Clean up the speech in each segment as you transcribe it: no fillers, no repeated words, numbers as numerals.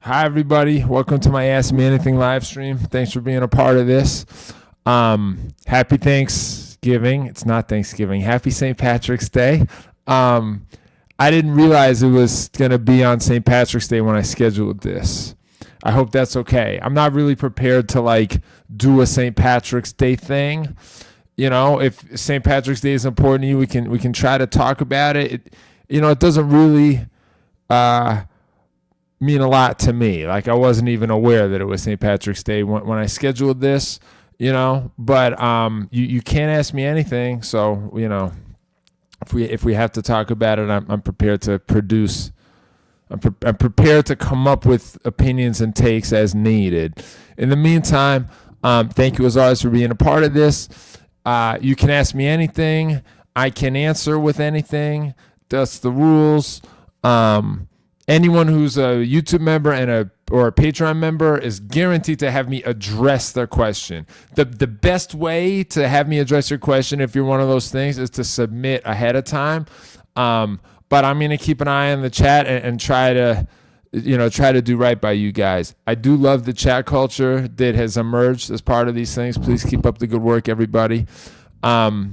Hi, everybody. Welcome to my Ask Me Anything live stream. Thanks for being a part of this. Happy Thanksgiving. It's not Thanksgiving. Happy St. Patrick's Day. I didn't realize it was going to be on St. Patrick's Day when I scheduled this. I hope that's okay. I'm not really prepared to do a St. Patrick's Day thing. You know, if St. Patrick's Day is important to you, we can try to talk about it. It doesn't really mean a lot to me. I wasn't even aware that it was St. Patrick's Day when I scheduled this, but you can't ask me anything. So, if we have to talk about it, I'm prepared to produce. I'm prepared to come up with opinions and takes as needed. In the meantime, thank you as always for being a part of this. You can ask me anything. I can answer with anything. That's the rules. Anyone who's a YouTube member or a Patreon member is guaranteed to have me address their question. The best way to have me address your question, if you're one of those things, is to submit ahead of time. But I'm going to keep an eye on the chat and try to do right by you guys. I do love the chat culture that has emerged as part of these things. Please keep up the good work, everybody. Why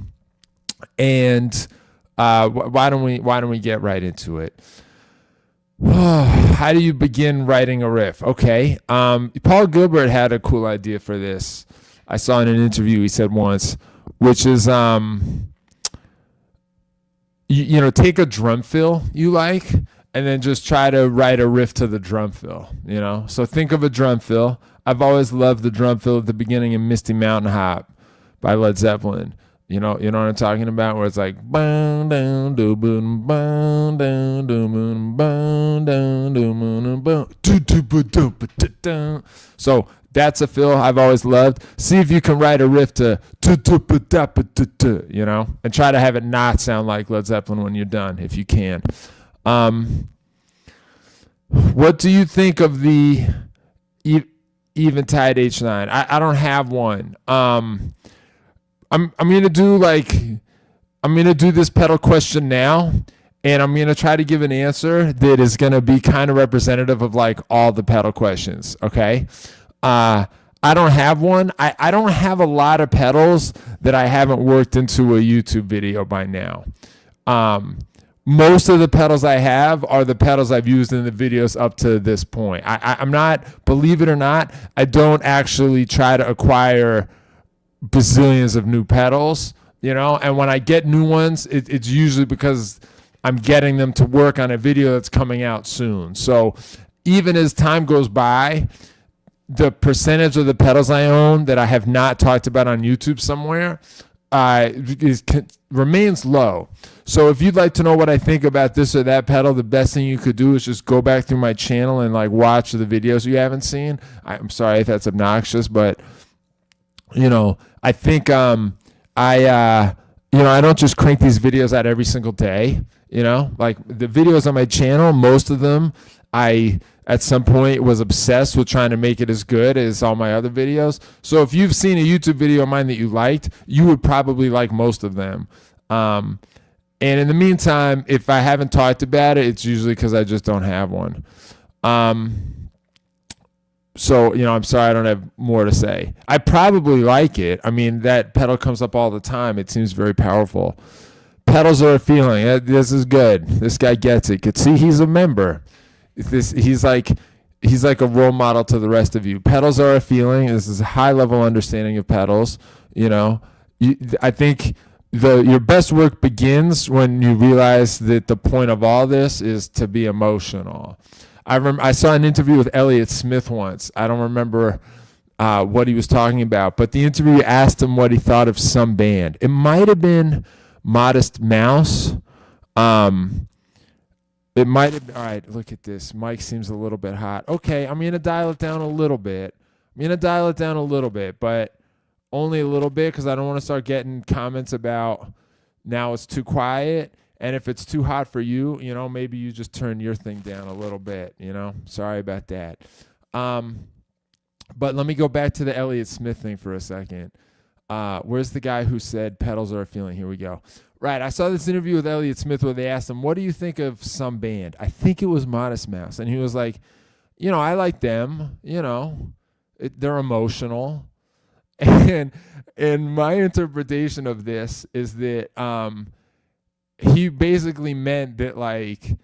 don't we get right into it? How do you begin writing a riff? Okay. Paul Gilbert had a cool idea for this. I saw in an interview he said once, which is, take a drum fill you like, and then just try to write a riff to the drum fill, So think of a drum fill. I've always loved the drum fill at the beginning of Misty Mountain Hop by Led Zeppelin. You know what I'm talking about, where it's like boom down do boom boom down do boom boom down do boom boom. So that's a fill I've always loved. See if you can write a riff to and try to have it not sound like Led Zeppelin when you're done, if you can. What do you think of the Eventide H9? I don't have one. I'm gonna do this pedal question now, and I'm gonna try to give an answer that is gonna be kind of representative of all the pedal questions. Okay, I don't have one. I don't have a lot of pedals that I haven't worked into a YouTube video by now. Most of the pedals I have are the pedals I've used in the videos up to this point. I'm not, believe it or not, I don't actually try to acquire bazillions of new pedals, and when I get new ones, it's usually because I'm getting them to work on a video that's coming out soon. So even as time goes by, the percentage of the pedals I own that I have not talked about on YouTube somewhere remains low. So if you'd like to know what I think about this or that pedal, the best thing you could do is just go back through my channel and watch the videos you haven't seen. I'm sorry if that's obnoxious, but I think I don't just crank these videos out every single day. The videos on my channel, most of them, I at some point was obsessed with trying to make it as good as all my other videos. So if you've seen a YouTube video of mine that you liked, you would probably like most of them. And in the meantime, if I haven't talked about it, it's usually because I just don't have one. So, I'm sorry I don't have more to say. I probably like it. I mean, that pedal comes up all the time. It seems very powerful. Pedals are a feeling. This is good. This guy gets it. Could see he's a member. He's like a role model to the rest of you. Pedals are a feeling. This is a high-level understanding of pedals. I think your best work begins when you realize that the point of all this is to be emotional. I saw an interview with Elliott Smith once. I don't remember what he was talking about, but the interview asked him what he thought of some band. It might have been Modest Mouse. It might have been, all right, look at this. Mic seems a little bit hot. Okay, I'm going to dial it down a little bit. But only a little bit because I don't want to start getting comments about now it's too quiet. And if it's too hot for you, maybe you just turn your thing down a little bit, Sorry about that. But let me go back to the Elliott Smith thing for a second. Where's the guy who said pedals are a feeling? Here we go. Right, I saw this interview with Elliott Smith where they asked him, what do you think of some band? I think it was Modest Mouse. And he was like, I like them, they're emotional. And my interpretation of this is that he basically meant that like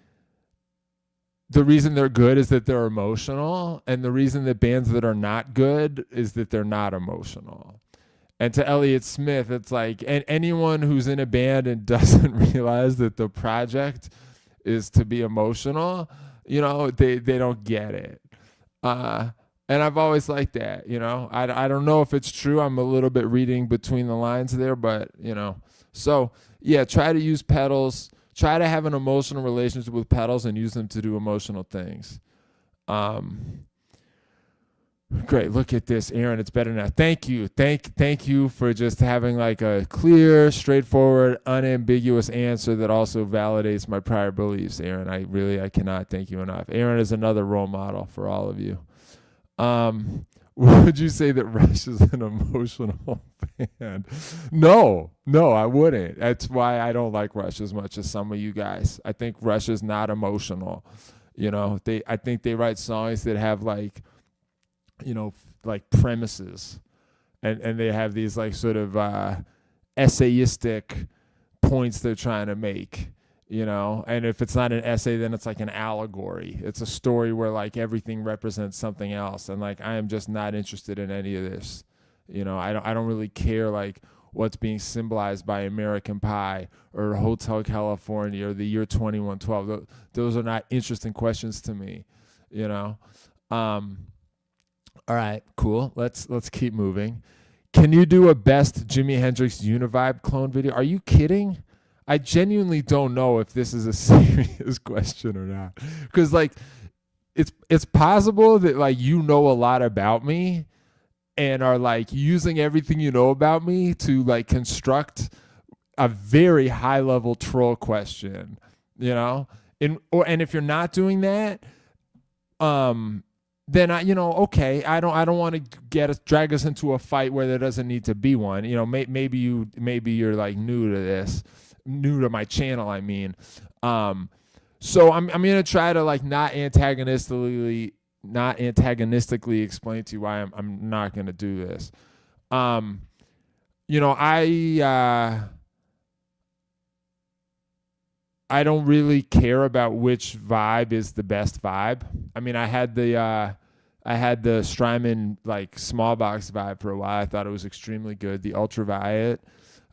the reason they're good is that they're emotional, and the reason that bands that are not good is that they're not emotional. And to Elliott Smith, it's like anyone who's in a band and doesn't realize that the project is to be emotional, they don't get it. And I've always liked that, I don't know if it's true. I'm a little bit reading between the lines there, but, So, yeah, try to use pedals. Try to have an emotional relationship with pedals and use them to do emotional things. Great. Look at this, Aaron. It's better now. Thank you. Thank you for just having like a clear, straightforward, unambiguous answer that also validates my prior beliefs, Aaron. I cannot thank you enough. Aaron is another role model for all of you. Would you say that Rush is an emotional band? No, I wouldn't. That's why I don't like Rush as much as some of you guys. I think Rush is not emotional. I think they write songs that have like, like premises, and they have these like sort of essayistic points they're trying to make. And if it's not an essay, then it's like an allegory. It's a story where like everything represents something else. And like, I am just not interested in any of this. I don't really care like what's being symbolized by American Pie or Hotel California or the year 2112. Those are not interesting questions to me, All right, cool. Let's keep moving. Can you do a best Jimi Hendrix Univibe clone video? Are you kidding? I genuinely don't know if this is a serious question or not, because like it's possible that like a lot about me and are like using everything you know about me to like construct a very high level troll question, and if you're not doing that, then okay, I don't want to drag us into a fight where there doesn't need to be one. Maybe you're like new to my channel, I mean. So I'm gonna try to like not antagonistically explain to you why I'm not gonna do this. I don't really care about which vibe is the best vibe. I mean, I had the Strymon like small box vibe for a while. I thought it was extremely good. The Ultraviolet.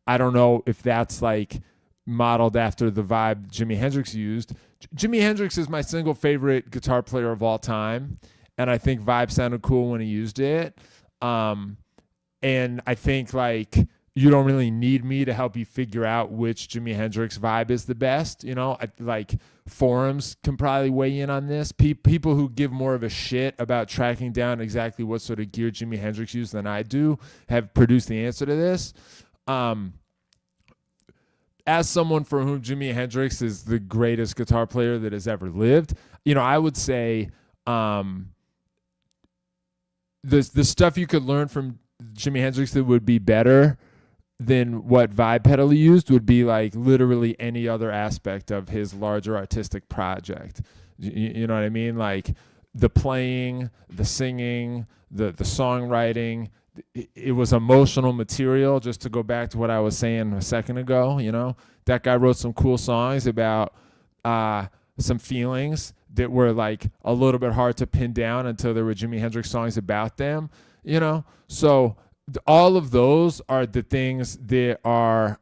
I don't know if that's like modeled after the vibe Jimi Hendrix used. Jimi Hendrix is my single favorite guitar player of all time, and I think vibe sounded cool when he used it. And I think like you don't really need me to help you figure out which Jimi Hendrix vibe is the best. Like forums can probably weigh in on this. People who give more of a shit about tracking down exactly what sort of gear Jimi Hendrix used than I do have produced the answer to this. As someone for whom Jimi Hendrix is the greatest guitar player that has ever lived, I would say the stuff you could learn from Jimi Hendrix that would be better than what vibe pedal he used would be like literally any other aspect of his larger artistic project. You know what I mean? Like the playing, the singing, the songwriting. It was emotional material. Just to go back to what I was saying a second ago, that guy wrote some cool songs about some feelings that were like a little bit hard to pin down until there were Jimi Hendrix songs about them, So all of those are the things that are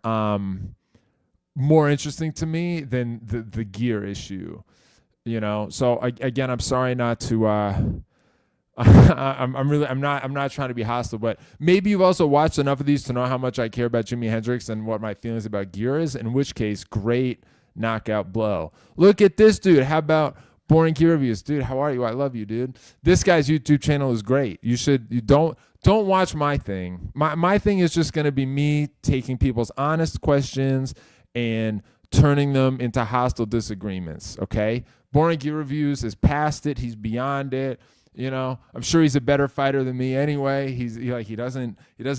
more interesting to me than the gear issue, So again, I'm sorry not to. I'm not trying to be hostile, but maybe you've also watched enough of these to know how much I care about Jimi Hendrix and what my feelings about gear is, in which case, great knockout blow. Look at this dude. How about Boring Gear Reviews? Dude, how are you? I love you, dude. This guy's YouTube channel is great. You don't watch my thing. My thing is just going to be me taking people's honest questions and turning them into hostile disagreements, okay? Boring Gear Reviews is past it. He's beyond it. I'm sure he's a better fighter than me anyway. He doesn't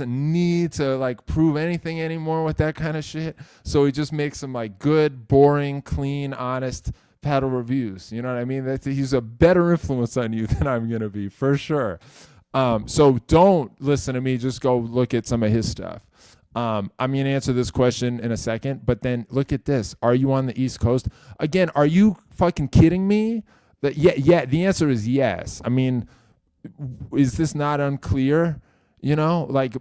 need to like prove anything anymore with that kind of shit. So he just makes some like good, boring, clean, honest paddle reviews. You know what I mean? He's a better influence on you than I'm going to be, for sure. So don't listen to me. Just go look at some of his stuff. I'm going to answer this question in a second, but then look at this. Are you on the East Coast? Again, are you fucking kidding me? Yeah, the answer is yes. I mean, is this not unclear? You know, like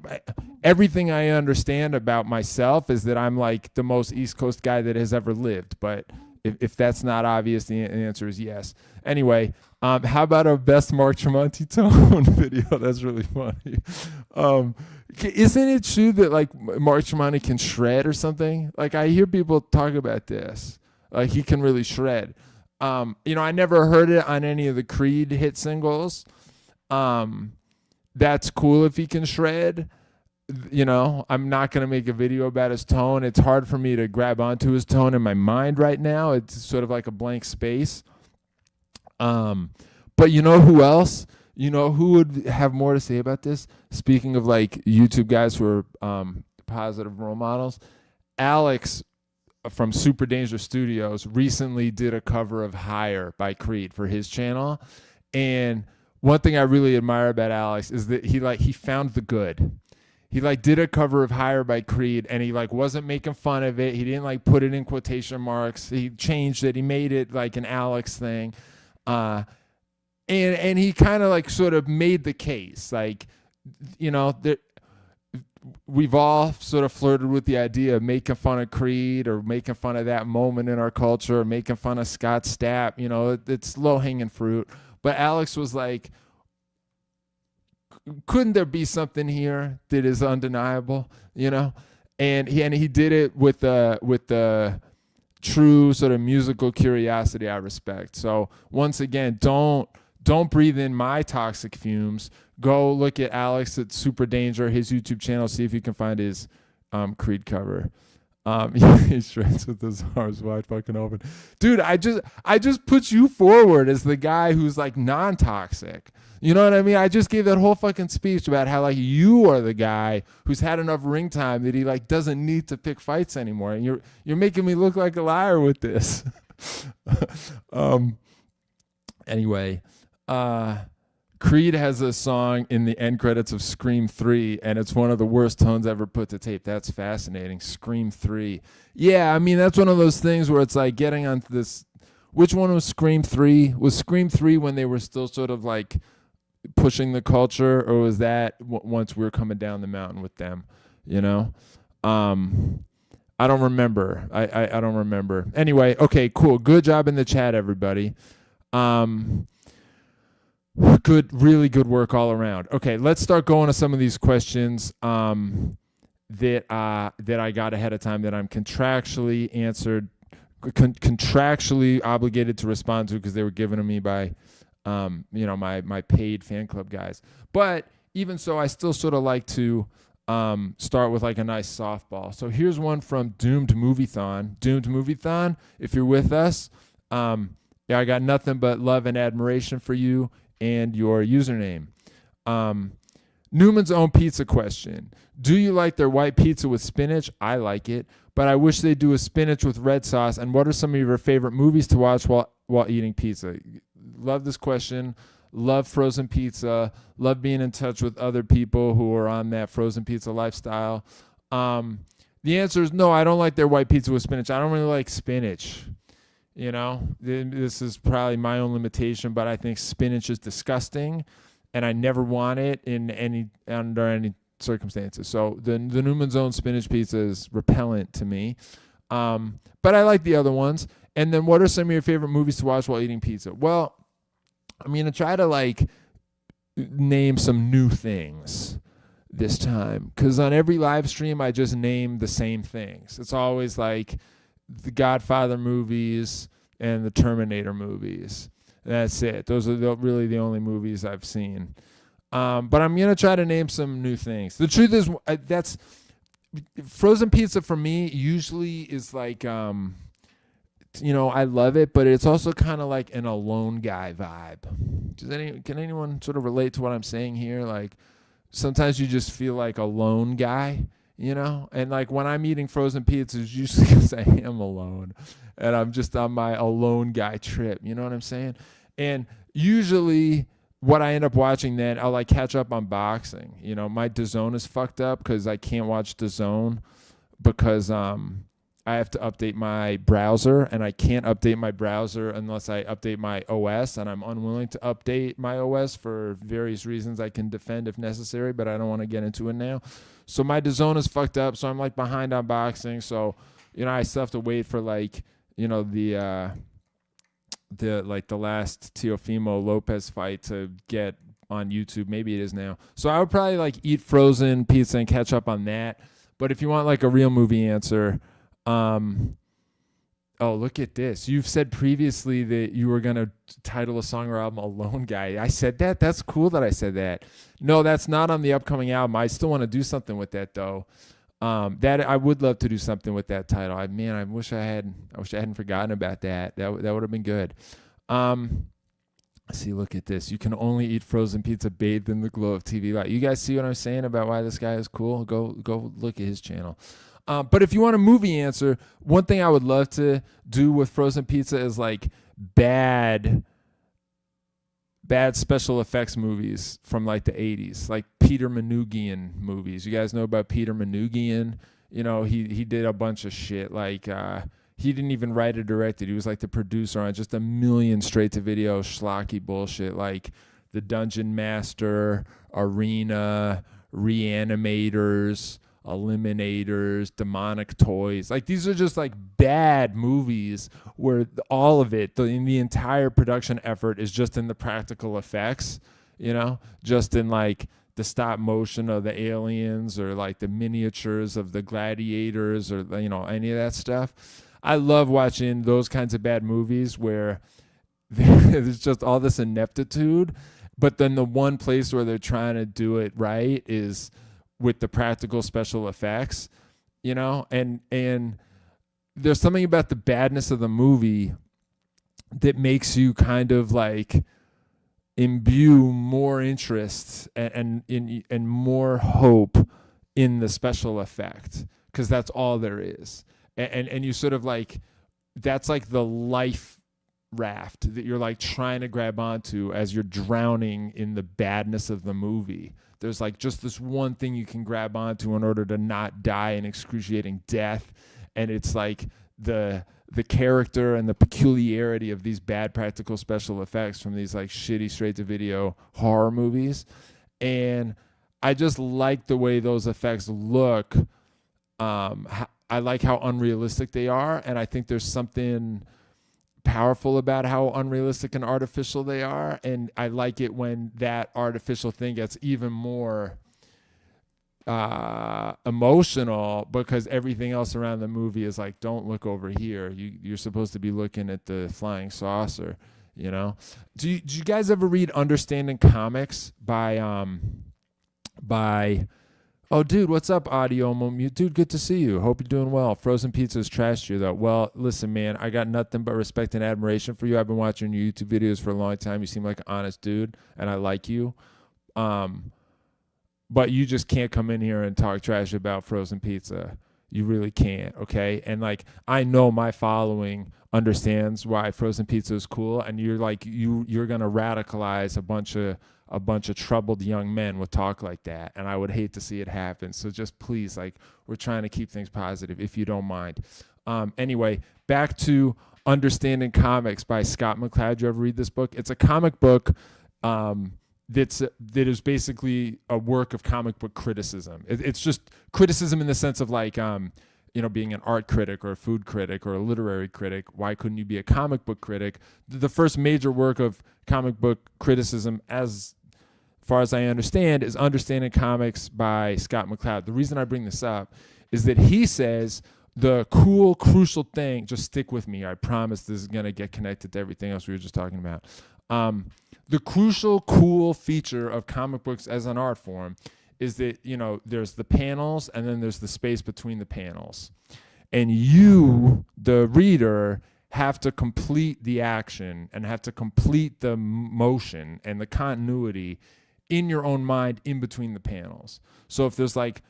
everything I understand about myself is that I'm like the most East Coast guy that has ever lived. But if that's not obvious, the answer is yes. Anyway, how about a best Mark Tremoni tone video? That's really funny. Isn't it true that like Mark Tremoni can shred or something? Like I hear people talk about this. Like he can really shred. You know, I never heard it on any of the Creed hit singles. That's cool if he can shred. You know, I'm not going to make a video about his tone. It's hard for me to grab onto his tone in my mind right now. It's sort of like a blank space. But you know who else? You know who would have more to say about this? Speaking of like YouTube guys who are positive role models, Alex from Supderdanger Studios recently did a cover of Higher by Creed for his channel. And one thing I really admire about Alex is that he found the good. He like did a cover of Higher by Creed and he like wasn't making fun of it. He didn't like put it in quotation marks. He changed it. He made it like an Alex thing. And he kind of like sort of made the case. Like, you know, we've all sort of flirted with the idea of making fun of Creed or making fun of that moment in our culture, or making fun of Scott Stapp. You know, it's low hanging fruit. But Alex was like, couldn't there be something here that is undeniable, you know? And he did it with the true sort of musical curiosity I respect. So once again, don't breathe in my toxic fumes. Go look at Alex at Supderdanger, his YouTube channel, see if you can find his Creed cover. He shreds with his arms wide fucking open. Dude, I just put you forward as the guy who's like non-toxic. You know what I mean? I just gave that whole fucking speech about how like you are the guy who's had enough ring time that he like doesn't need to pick fights anymore. And you're making me look like a liar with this. Anyway, Creed has a song in the end credits of Scream 3, and it's one of the worst tones ever put to tape. That's fascinating. Scream 3. Yeah, I mean, that's one of those things where it's like getting onto this. Which one was Scream 3? Was Scream 3 when they were still sort of like pushing the culture, or was that once we were coming down the mountain with them? You know? I don't remember. I don't remember. Anyway, okay, cool. Good job in the chat, everybody. Really good work all around. Okay, let's start going to some of these questions that I got ahead of time that I'm contractually obligated to respond to because they were given to me by my paid fan club guys. But even so, I still sort of like to start with like a nice softball. So here's one from Doomed Moviethon. Doomed Moviethon, if you're with us, I got nothing but love and admiration for you and your username. Newman's Own Pizza question. Do you like their white pizza with spinach? I like it, but I wish they do a spinach with red sauce. And what are some of your favorite movies to watch while eating pizza? Love this question. Love frozen pizza. Love being in touch with other people who are on that frozen pizza lifestyle. The answer is no, I don't like their white pizza with spinach. I don't really like spinach. You know, this is probably my own limitation, but I think spinach is disgusting, and I never want it under any circumstances. So the Newman's Own spinach pizza is repellent to me, but I like the other ones. And then, what are some of your favorite movies to watch while eating pizza? Well, I'm gonna try to like name some new things this time, because on every live stream I just name the same things. It's always like the Godfather movies and the Terminator movies. That's it. Those are really the only movies I've seen. But I'm going to try to name some new things. The truth is, that's frozen pizza for me usually is like, I love it, but it's also kind of like an alone guy vibe. Can anyone sort of relate to what I'm saying here? Like sometimes you just feel like a lone guy you know? And like when I'm eating frozen pizza, it's usually because I am alone and I'm just on my alone guy trip. You know what I'm saying? And usually what I end up watching then, I'll like catch up on boxing. You know, my DAZN is fucked up because I can't watch DAZN because I have to update my browser, and I can't update my browser unless I update my OS, and I'm unwilling to update my OS for various reasons I can defend if necessary, but I don't want to get into it now. So my DAZN is fucked up, so I'm like behind on boxing. So, you know, I still have to wait for like, you know, the last Teofimo Lopez fight to get on YouTube. Maybe it is now. So I would probably like eat frozen pizza and catch up on that. But if you want like a real movie answer, oh, look at this. You've said previously that you were going to title a song or album Alone Guy. I said that? That's cool that I said that. No, that's not on the upcoming album. I still want to do something with that though. That I would love to do something with that title. I wish I hadn't forgotten about that. That would have been good. See, look at this. You can only eat frozen pizza bathed in the glow of TV light. You guys see what I'm saying about why this guy is cool? Go look at his channel. But if you want a movie answer, one thing I would love to do with frozen pizza is like bad special effects movies from like the 80s, like Peter Manoogian movies. You guys know about Peter Manoogian? You know, he did a bunch of shit. Like he didn't even write or direct it. He was like the producer on just a million straight-to-video schlocky bullshit like The Dungeon Master, Arena, Reanimators, Eliminators, Demonic Toys. Like these are just like bad movies where all of it, the entire production effort is just in the practical effects, you know, just in like the stop motion of the aliens or like the miniatures of the gladiators or, you know, any of that stuff. I love watching those kinds of bad movies where there's just all this ineptitude, but then the one place where they're trying to do it right is with the practical special effects, you know, and there's something about the badness of the movie that makes you kind of like imbue more interest and more hope in the special effect, because that's all there is. And you sort of like, that's like the life raft that you're like trying to grab onto as you're drowning in the badness of the movie. There's like just this one thing you can grab onto in order to not die an excruciating death. And it's like the character and the peculiarity of these bad practical special effects from these like shitty straight to video horror movies. And I just like the way those effects look. I like how unrealistic they are. And I think there's something powerful about how unrealistic and artificial they are, and I like it when that artificial thing gets even more emotional because everything else around the movie is like, don't look over here, you're supposed to be looking at the flying saucer, you know. Do you guys ever read Understanding Comics by oh, dude, what's up, Audio Mute? Dude, good to see you. Hope you're doing well. Frozen Pizza's trashed you, though. Well, listen, man, I got nothing but respect and admiration for you. I've been watching your YouTube videos for a long time. You seem like an honest dude, and I like you. But you just can't come in here and talk trash about frozen pizza. You really can't, okay? And, like, I know my following understands why frozen pizza is cool, and you're like, you're going to radicalize a bunch of troubled young men with talk like that, and I would hate to see it happen. So just please, like, we're trying to keep things positive, if you don't mind. Anyway, back to Understanding Comics by Scott McCloud. You ever read this book? It's a comic book that is basically a work of comic book criticism. It's just criticism in the sense of like, you know, being an art critic or a food critic or a literary critic. Why couldn't you be a comic book critic? The first major work of comic book criticism, as far as I understand, is Understanding Comics by Scott McCloud. The reason I bring this up is that he says the cool, crucial thing, just stick with me, I promise this is going to get connected to everything else we were just talking about. The crucial, cool feature of comic books as an art form is that, you know, there's the panels and then there's the space between the panels. And you, the reader, have to complete the action and have to complete the motion and the continuity in your own mind in between the panels. So if there's like,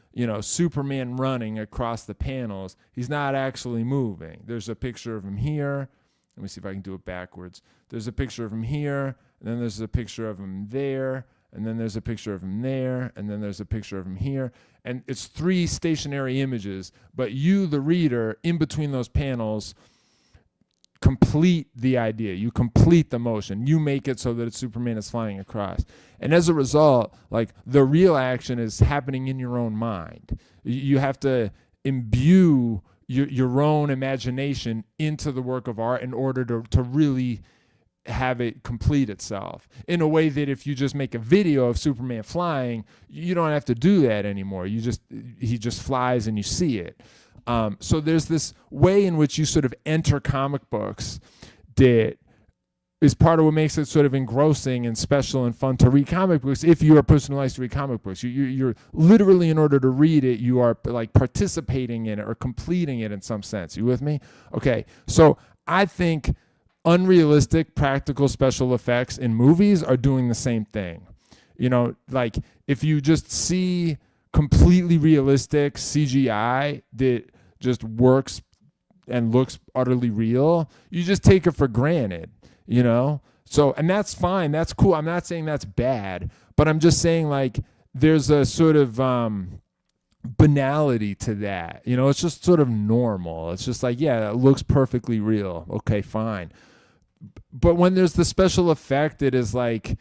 Superman running across the panels, he's not actually moving. There's a picture of him here. Let me see if I can do it backwards. There's a picture of him here, and then there's a picture of him there, and then there's a picture of him there, and then there's a picture of him here. And it's 3 stationary images, but you, the reader, in between those panels, complete the idea. You complete the motion. You make it so that Superman is flying across. And as a result, like, the real action is happening in your own mind. You have to imbue your own imagination into the work of art in order to really have it complete itself, in a way that if you just make a video of Superman flying, you don't have to do that anymore. He just flies and you see it. So there's this way in which you sort of enter comic books that is part of what makes it sort of engrossing and special and fun to read comic books. If you're a person who likes to read comic books, you're literally, in order to read it, you are like participating in it or completing it in some sense. You with me? Okay. So I think unrealistic practical special effects in movies are doing the same thing. Like, if you just see completely realistic CGI that just works and looks utterly real, you just take it for granted, So, and that's fine. That's cool. I'm not saying that's bad, but I'm just saying, like, there's a sort of banality to that. It's just sort of normal. It's just like, yeah, it looks perfectly real. Okay, fine. But when there's the special effect that is like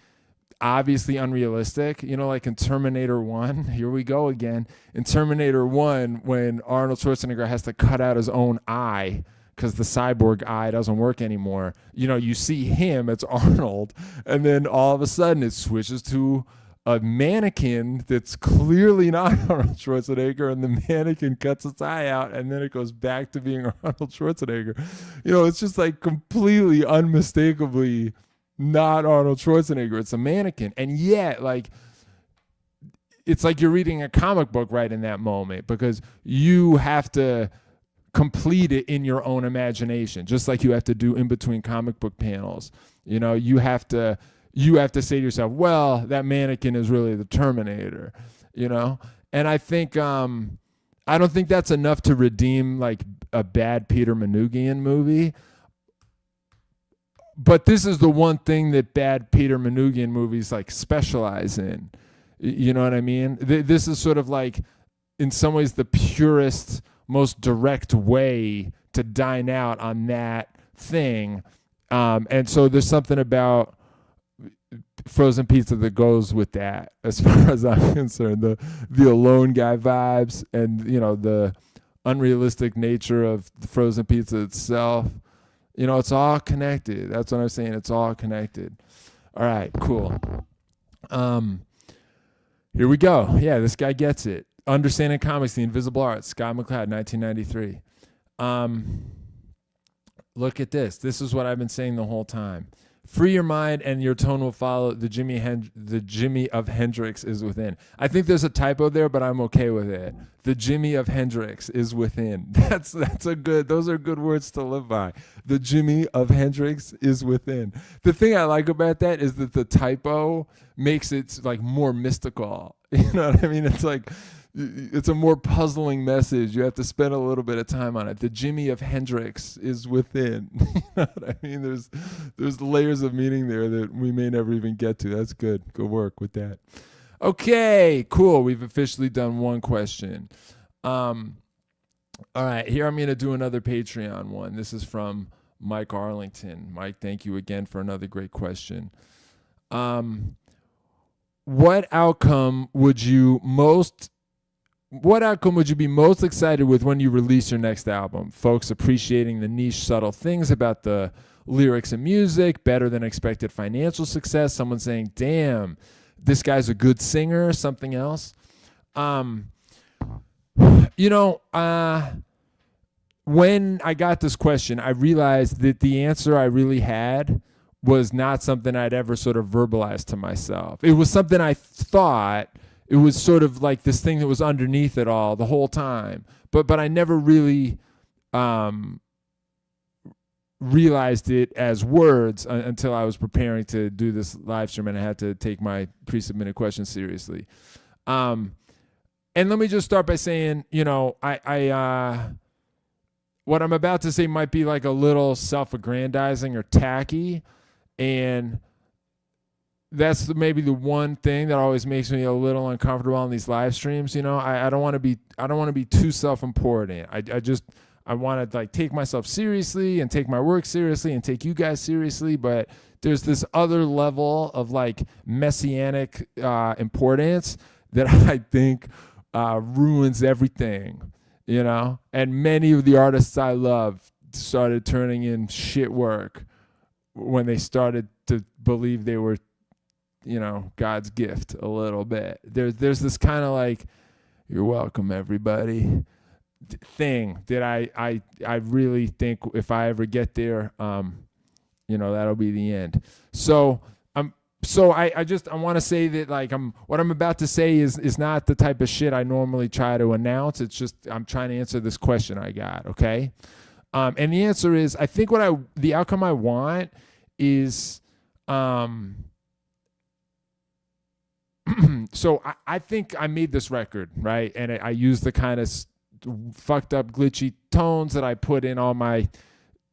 obviously unrealistic, like in Terminator 1, here we go again. In Terminator 1, when Arnold Schwarzenegger has to cut out his own eye because the cyborg eye doesn't work anymore, you see him, it's Arnold, and then all of a sudden it switches to a mannequin that's clearly not Arnold Schwarzenegger, and the mannequin cuts its eye out, and then it goes back to being Arnold Schwarzenegger. It's just like completely unmistakably not Arnold Schwarzenegger. It's a mannequin. And yet, like, it's like you're reading a comic book right in that moment, because you have to complete it in your own imagination, just like you have to do in between comic book panels. You have to say to yourself, well, that mannequin is really the Terminator, And I think, I don't think that's enough to redeem like a bad Peter Manoogian movie. But this is the one thing that bad Peter Manoogian movies like specialize in. You know what I mean? This is sort of like, in some ways, the purest, most direct way to dine out on that thing. And so there's something about frozen pizza that goes with that, as far as I'm concerned. The alone guy vibes, and the unrealistic nature of the frozen pizza itself. It's all connected. That's what I'm saying. It's all connected. All right, cool. Here we go. Yeah, this guy gets it. Understanding Comics, The Invisible Art, Scott McCloud, 1993. Look at this. This is what I've been saying the whole time. Free your mind and your tone will follow. The Jimi of Hendrix is within. I think there's a typo there, but I'm okay with it. The Jimi of Hendrix is within. Those are good words to live by. The Jimi of Hendrix is within. The thing I like about that is that the typo makes it like more mystical. You know what I mean? It's like, it's a more puzzling message. You have to spend a little bit of time on it. The Jimi of Hendrix is within. You know what I mean? There's layers of meaning there that we may never even get to. That's good. Good work with that. Okay, cool. We've officially done one question. All right, here I'm going to do another Patreon one. This is from Mike Arlington. Mike, thank you again for another great question. What outcome would you be most excited with when you release your next album? Folks appreciating the niche, subtle things about the lyrics and music, better than expected financial success, someone saying, damn, this guy's a good singer, something else. When I got this question, I realized that the answer I really had was not something I'd ever sort of verbalized to myself. It was something I thought. It was sort of like this thing that was underneath it all the whole time. But I never really realized it as words until I was preparing to do this live stream, and I had to take my pre-submitted questions seriously. And let me just start by saying, you know, I what I'm about to say might be like a little self-aggrandizing or tacky, and that's maybe the one thing that always makes me a little uncomfortable on these live streams. You know, I don't want to be too self-important. I want to like take myself seriously and take my work seriously and take you guys seriously, but there's this other level of like messianic importance that I think ruins everything, you know? And many of the artists I love started turning in shit work when they started to believe they were, you know, God's gift a little bit. There's this kind of like, you're welcome, everybody thing that I really think if I ever get there, you know, that'll be the end. So I want to say that like what I'm about to say is not the type of shit I normally try to announce. It's just I'm trying to answer this question I got, okay? And the answer is I think the outcome I want is so I think I made this record, right? And I used the kind of fucked up glitchy tones that I put in all my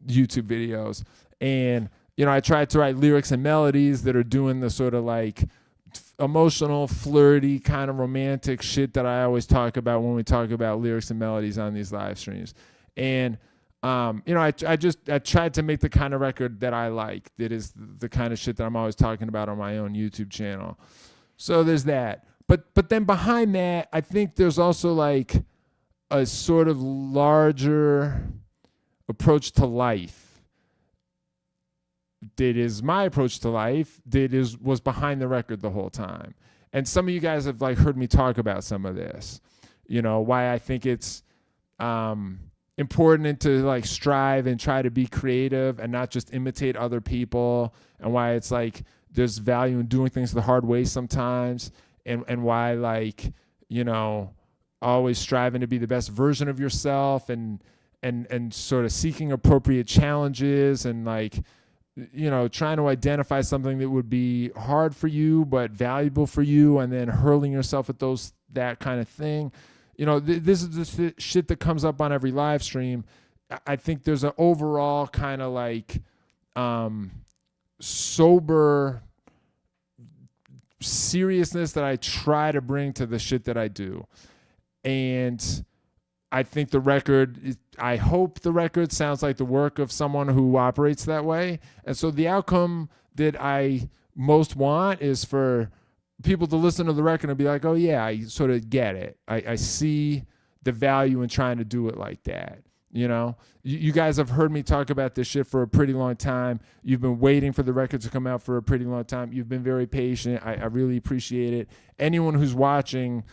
YouTube videos, and you know I tried to write lyrics and melodies that are doing the sort of like emotional, flirty, kind of romantic shit that I always talk about when we talk about lyrics and melodies on these live streams. And you know I tried to make the kind of record that I like, that is the kind of shit that I'm always talking about on my own YouTube channel. So there's that, but then behind that I think there's also like a sort of larger approach to life that is my approach to life that was behind the record the whole time. And some of you guys have like heard me talk about some of this, you know, why I think it's important to like strive and try to be creative and not just imitate other people, and why it's like there's value in doing things the hard way sometimes, and why like, you know, always striving to be the best version of yourself and sort of seeking appropriate challenges and like, you know, trying to identify something that would be hard for you but valuable for you, and then hurling yourself at that kind of thing. You know, this is the shit that comes up on every live stream. I think there's an overall kind of like sober seriousness that I try to bring to the shit that I do. And I think I hope the record sounds like the work of someone who operates that way. And so the outcome that I most want is for people to listen to the record and be like, oh yeah, I sort of get it. I see the value in trying to do it like that. You know, you guys have heard me talk about this shit for a pretty long time. You've been waiting for the record to come out for a pretty long time. You've been very patient. I really appreciate it. Anyone who's watching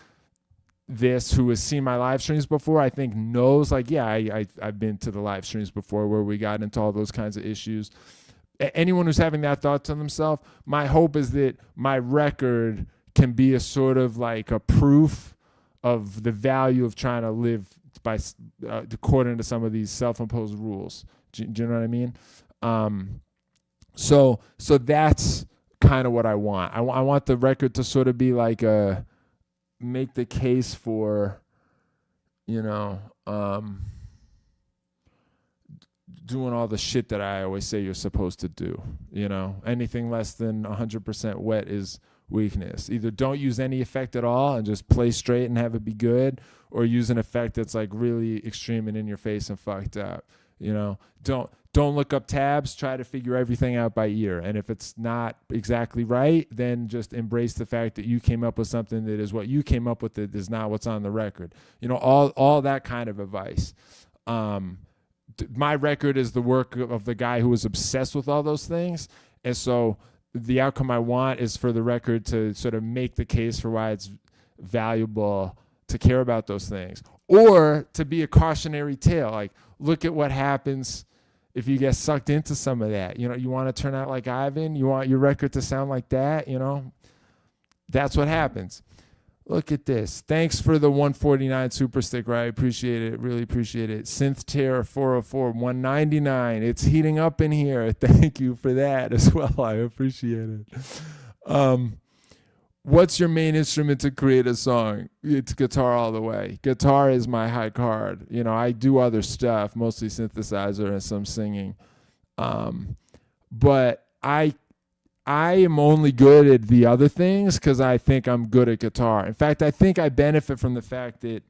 this who has seen my live streams before, I think knows like, yeah, I've been to the live streams before where we got into all those kinds of issues. Anyone who's having that thought to themselves, my hope is that my record can be a sort of like a proof of the value of trying to live by according to some of these self-imposed rules. Do you know what I mean? So that's kind of what I want. I want the record to sort of be like make the case for, you know, doing all the shit that I always say you're supposed to do. You know, anything less than 100% wet is weakness. Either don't use any effect at all and just play straight and have it be good, or use an effect that's like really extreme and in your face and fucked up. You know, don't look up tabs, try to figure everything out by ear. And if it's not exactly right, then just embrace the fact that you came up with something that is what you came up with, that is not what's on the record. You know, all that kind of advice. My record is the work of the guy who was obsessed with all those things. And so the outcome I want is for the record to sort of make the case for why it's valuable to care about those things, or to be a cautionary tale. Like, look at what happens if you get sucked into some of that. You know, you want to turn out like Ivan, you want your record to sound like that, you know, that's what happens. Look at this. Thanks for the 149 super sticker. I appreciate it. Really appreciate it. Synth Terror 404 199. It's heating up in here. Thank you for that as well. I appreciate it. What's your main instrument to create a song? It's guitar all the way. Guitar is my high card. You know, I do other stuff, mostly synthesizer and some singing. But I am only good at the other things because I think I'm good at guitar. In fact, I think I benefit from the fact that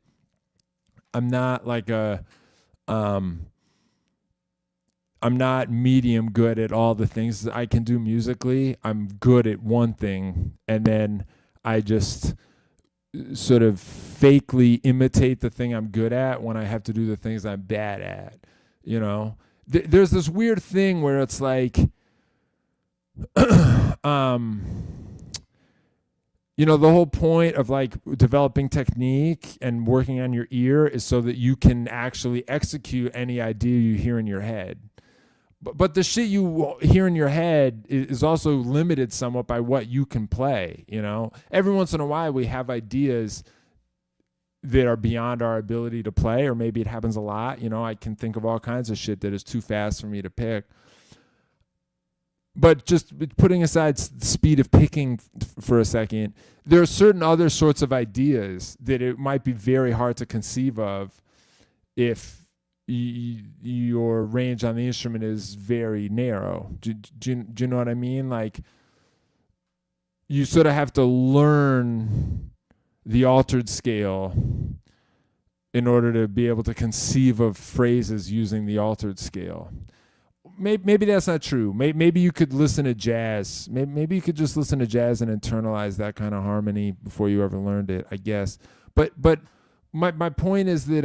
I'm not like I'm not medium good at all the things that I can do musically. I'm good at one thing, and then I just sort of fakely imitate the thing I'm good at when I have to do the things I'm bad at. You know, there's this weird thing where it's like, you know, the whole point of like developing technique and working on your ear is so that you can actually execute any idea you hear in your head. But the shit you hear in your head is also limited somewhat by what you can play, you know? Every once in a while we have ideas that are beyond our ability to play, or maybe it happens a lot. You know, I can think of all kinds of shit that is too fast for me to pick. But just putting aside the speed of picking for a second, there are certain other sorts of ideas that it might be very hard to conceive of if your range on the instrument is very narrow. Do you know what I mean? Like, you sort of have to learn the altered scale in order to be able to conceive of phrases using the altered scale. Maybe that's not true. Maybe you could listen to jazz. Maybe you could just listen to jazz and internalize that kind of harmony before you ever learned it, I guess. But my point is that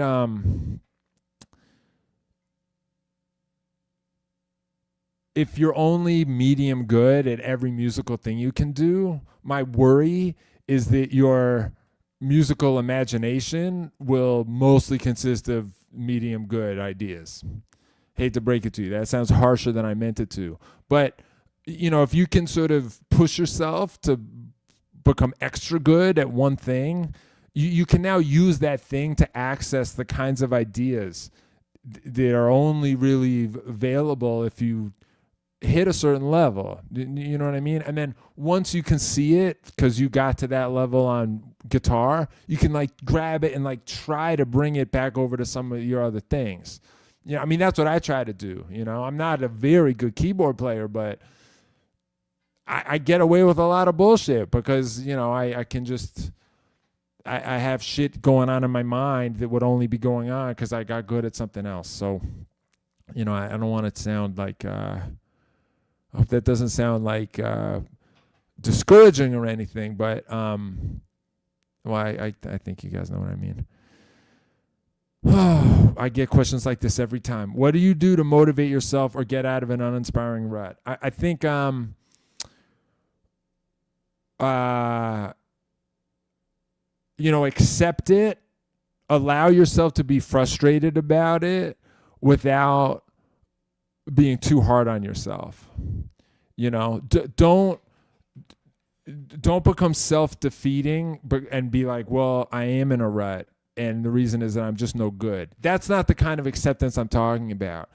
if you're only medium good at every musical thing you can do, my worry is that your musical imagination will mostly consist of medium good ideas. Hate to break it to you. That sounds harsher than I meant it to. But, you know, if you can sort of push yourself to become extra good at one thing, you can now use that thing to access the kinds of ideas that are only really available if you hit a certain level. You know what I mean? And then once you can see it, because you got to that level on guitar, you can like grab it and like try to bring it back over to some of your other things. Yeah, I mean, that's what I try to do. You know, I'm not a very good keyboard player, but I get away with a lot of bullshit because, you know, I can just, I have shit going on in my mind that would only be going on because I got good at something else. So, you know, I don't want it to sound like, I hope that doesn't sound like discouraging or anything, but, well, I think you guys know what I mean. I get questions like this every time. What do you do to motivate yourself or get out of an uninspiring rut? I think you know, accept it, allow yourself to be frustrated about it without being too hard on yourself. You know, don't become self-defeating and be like, well, I am in a rut, and the reason is that I'm just no good. That's not the kind of acceptance I'm talking about.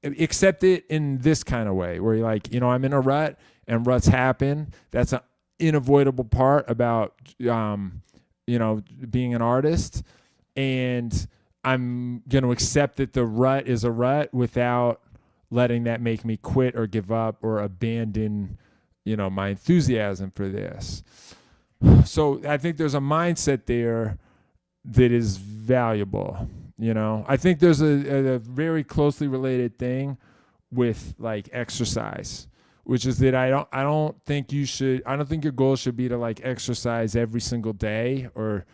Accept it in this kind of way, where you're like, you know, I'm in a rut, and ruts happen. That's an unavoidable part about, you know, being an artist. And I'm going to accept that the rut is a rut without letting that make me quit or give up or abandon, you know, my enthusiasm for this. So I think there's a mindset there that is valuable. You know, I think there's a very closely related thing with like exercise, which is that I don't think your goal should be to like exercise every single day, or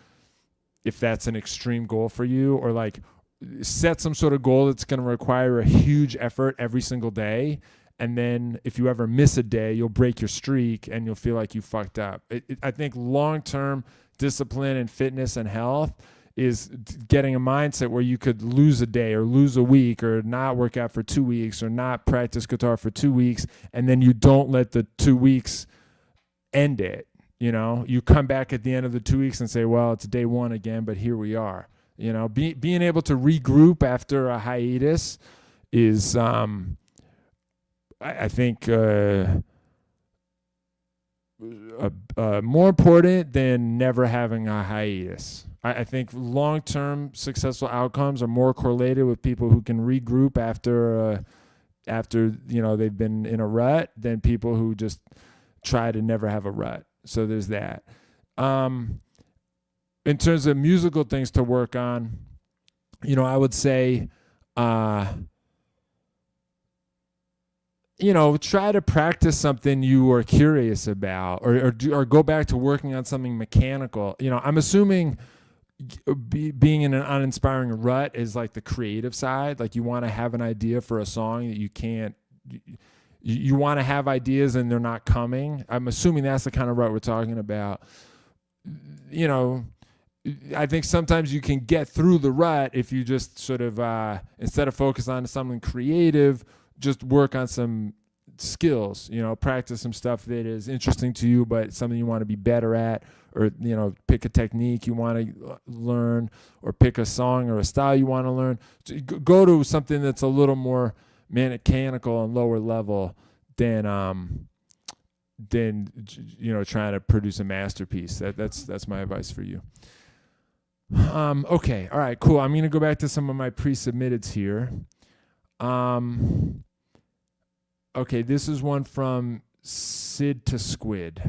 if that's an extreme goal for you, or like set some sort of goal that's going to require a huge effort every single day. And then if you ever miss a day, you'll break your streak and you'll feel like you fucked up. I think long-term discipline and fitness and health is getting a mindset where you could lose a day or lose a week or not work out for 2 weeks or not practice guitar for 2 weeks, and then you don't let the 2 weeks end it. You come back at the end of the 2 weeks and say, well, it's day one again, but here we are. Being able to regroup after a hiatus is, I think, more important than never having a hiatus. I think long-term successful outcomes are more correlated with people who can regroup after they've been in a rut than people who just try to never have a rut. So there's that. In terms of musical things to work on, I would say, try to practice something you are curious about, or go back to working on something mechanical. I'm assuming being in an uninspiring rut is like the creative side. Like you want to have an idea for a song that you can't. You want to have ideas and they're not coming. I'm assuming that's the kind of rut we're talking about. I think sometimes you can get through the rut if you just sort of, instead of focus on something creative, just work on some skills, practice some stuff that is interesting to you, but something you want to be better at, or, pick a technique you want to learn, or pick a song or a style you want to learn. So go to something that's a little more mechanical and lower level than trying to produce a masterpiece. That's my advice for you. Okay. All right, cool. I'm going to go back to some of my pre-submitteds here. Okay, this is one from Sid to Squid.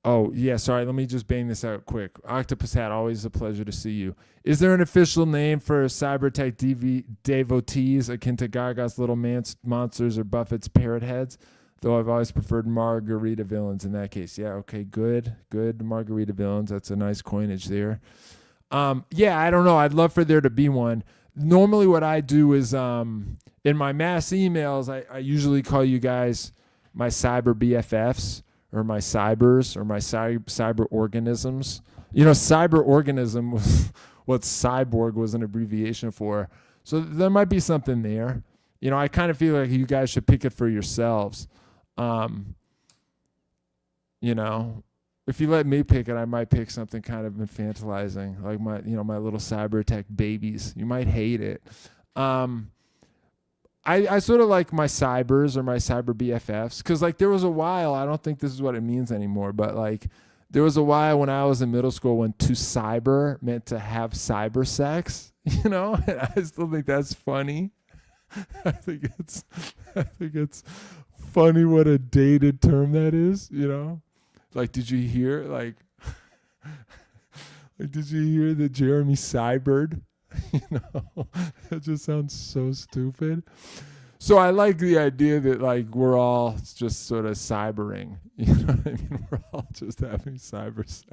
Oh, yeah, sorry. Let me just bang this out quick. Octopus Hat, always a pleasure to see you. Is there an official name for Cyberattack devotees akin to Gaga's Little Monsters or Buffett's Parrot Heads? Though I've always preferred Margarita Villains in that case. Yeah, okay, good. Margarita Villains. That's a nice coinage there. Yeah, I don't know. I'd love for there to be one. Normally what I do is in my mass emails, I usually call you guys my cyber BFFs, or my cybers, or my cyber organisms. Cyber organism was what cyborg was an abbreviation for. So there might be something there. I kind of feel like you guys should pick it for yourselves. If you let me pick it, I might pick something kind of infantilizing, like my little Cyberattack babies. You might hate it. I sort of like my cybers or my cyber BFFs, because there was a while, I don't think this is what it means anymore, but there was a while when I was in middle school when to cyber meant to have cybersex, and I still think that's funny. I think it's funny what a dated term that is, did you hear did you hear that Jeremy cybered? That just sounds so stupid. So I like the idea that we're all just sort of cybering. You know what I mean? We're all just having cyber sex.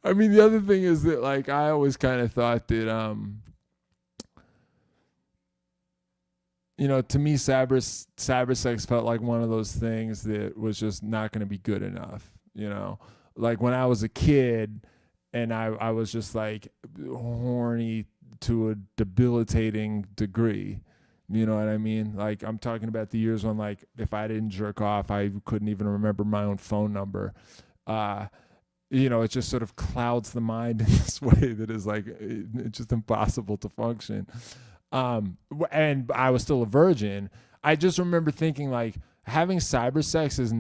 I mean, the other thing is that I always kind of thought that to me, cybersex felt like one of those things that was just not going to be good enough. When I was a kid and I was just horny to a debilitating degree. You know what I mean? I'm talking about the years when if I didn't jerk off, I couldn't even remember my own phone number. It just sort of clouds the mind in this way that is it's just impossible to function. And I was still a virgin. I just remember thinking having cybersex is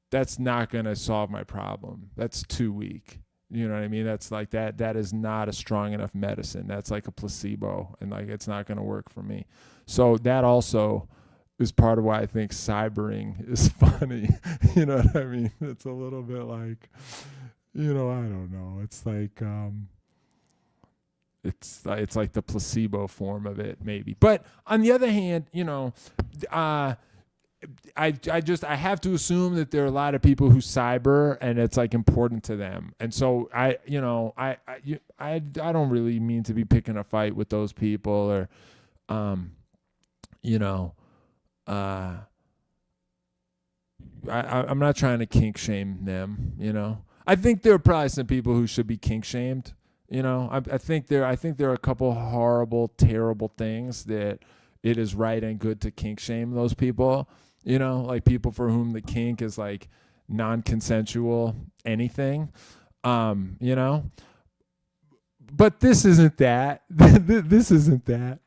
that's not gonna solve my problem. That's too weak. You know what I mean? That's that is not a strong enough medicine. That's like a placebo, and it's not gonna work for me. So that also is part of why I think cybering is funny. You know what I mean? It's a little bit I don't know. It's it's like the placebo form of it, maybe. But on the other hand, I have to assume that there are a lot of people who cyber and it's important to them. And so I don't really mean to be picking a fight with those people, or I'm not trying to kink shame them, I think there are probably some people who should be kink shamed. I think there are a couple horrible, terrible things that it is right and good to kink shame those people, like people for whom the kink is like non-consensual anything, but this isn't that. This isn't that.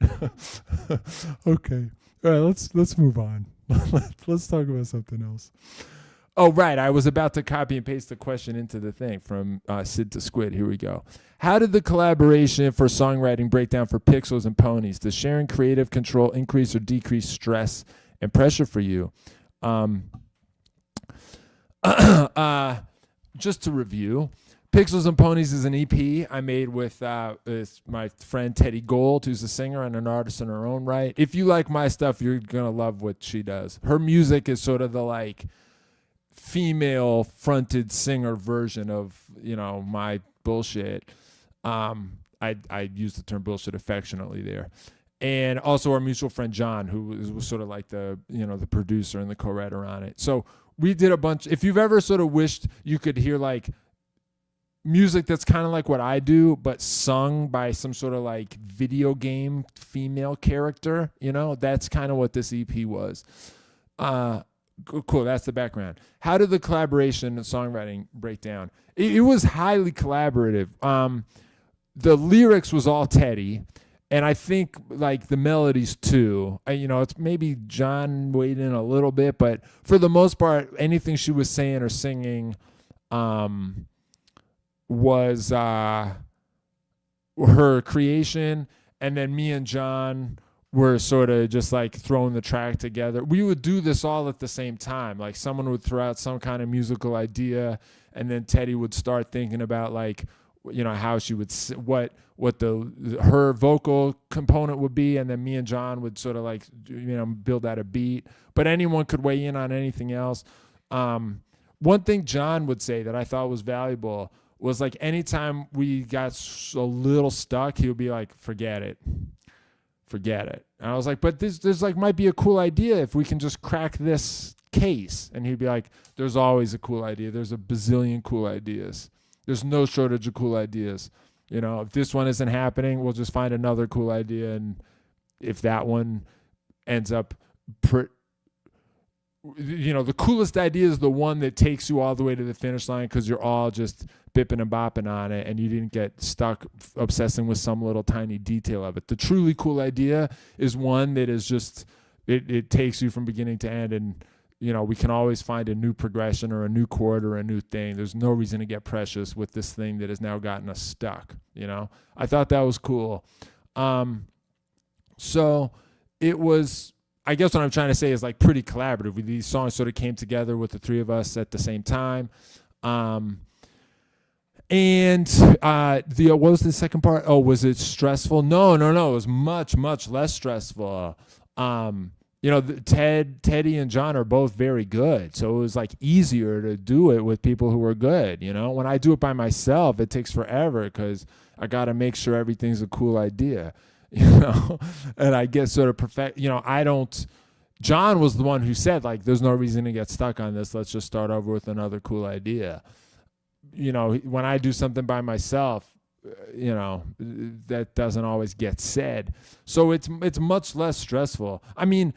Okay. All right, let's move on. Let's talk about something else. Oh, right. I was about to copy and paste the question into the thing from Sid to Squid. Here we go. How did the collaboration for songwriting break down for Pixels and Ponies? Does sharing creative control increase or decrease stress and pressure for you? Just to review, Pixels and Ponies is an EP I made with my friend Teddy Gold, who's a singer and an artist in her own right. If you like my stuff, you're going to love what she does. Her music is sort of the like female fronted singer version of, my bullshit. I use the term bullshit affectionately there. And also our mutual friend John, who was sort of like the producer and the co-writer on it. So we did a bunch. If you've ever sort of wished you could hear like music that's kind of like what I do, but sung by some sort of like video game female character, that's kind of what this EP was. Cool. That's the background. How did the collaboration and songwriting break down? It was highly collaborative. The lyrics was all Teddy, and I think like the melodies too. It's maybe John weighed in a little bit, but for the most part, anything she was saying or singing, was her creation, and then me and John were sort of just like throwing the track together. We would do this all at the same time. Like someone would throw out some kind of musical idea, and then Teddy would start thinking about like, how she would what her vocal component would be, and then me and John would sort of like build out a beat. But anyone could weigh in on anything else. One thing John would say that I thought was valuable was like anytime we got a little stuck, he would be like, forget it. And I was like, but there's like might be a cool idea if we can just crack this case. And he'd be like, there's always a cool idea. There's a bazillion cool ideas. There's no shortage of cool ideas. If this one isn't happening, we'll just find another cool idea. And if that one ends up the coolest idea is the one that takes you all the way to the finish line because you're all just bipping and bopping on it and you didn't get stuck obsessing with some little tiny detail of it. The truly cool idea is one that is just, it takes you from beginning to end, and we can always find a new progression or a new chord or a new thing. There's no reason to get precious with this thing that has now gotten us stuck. I thought that was cool. So it was, I guess what I'm trying to say is like pretty collaborative. These songs sort of came together with the three of us at the same time. And what was the second part? Oh, was it stressful? No. It was much, much less stressful. Teddy and John are both very good. So it was like easier to do it with people who are good. When I do it by myself, it takes forever because I got to make sure everything's a cool idea. And I get sort of perfect, John was the one who said like, there's no reason to get stuck on this. Let's just start over with another cool idea. When I do something by myself, that doesn't always get said. So it's much less stressful. I mean,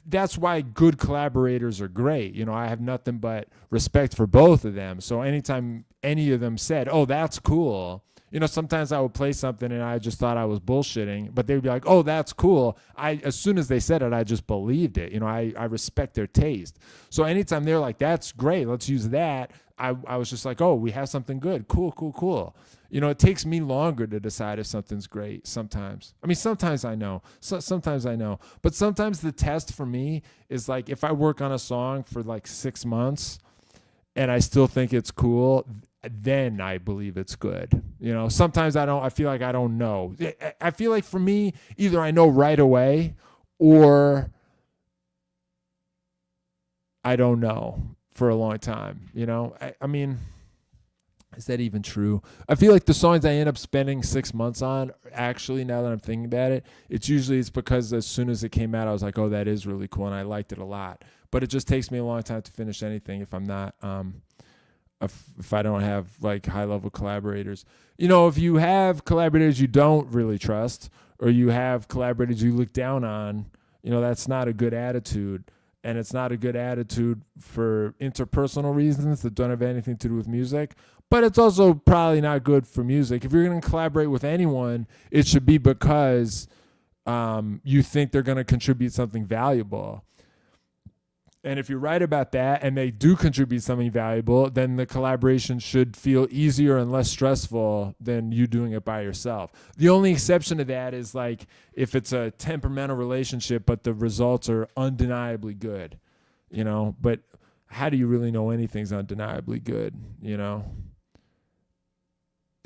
that's why good collaborators are great. I have nothing but respect for both of them. So anytime any of them said, oh, that's cool, sometimes I would play something and I just thought I was bullshitting, but they would be like, oh, that's cool. As soon as they said it, I just believed it. I respect their taste. So anytime they're like, that's great, let's use that, I was just like, oh, we have something good. Cool. It takes me longer to decide if something's great sometimes. I mean, sometimes I know. Sometimes I know. But sometimes the test for me is like if I work on a song for like 6 months and I still think it's cool, then I believe it's good. Sometimes I feel like I don't know. I feel like for me, either I know right away or I don't know for a long time. I mean, is that even true? I feel like the songs I end up spending 6 months on, actually, now that I'm thinking about it, it's because as soon as it came out, I was like, oh, that is really cool, and I liked it a lot. But it just takes me a long time to finish anything if I'm not, if I don't have like high-level collaborators. If you have collaborators you don't really trust, or you have collaborators you look down on, that's not a good attitude. And it's not a good attitude for interpersonal reasons that don't have anything to do with music. But it's also probably not good for music. If you're going to collaborate with anyone, it should be because you think they're going to contribute something valuable. And if you're right about that and they do contribute something valuable, then the collaboration should feel easier and less stressful than you doing it by yourself. The only exception to that is like if it's a temperamental relationship, but the results are undeniably good, but how do you really know anything's undeniably good,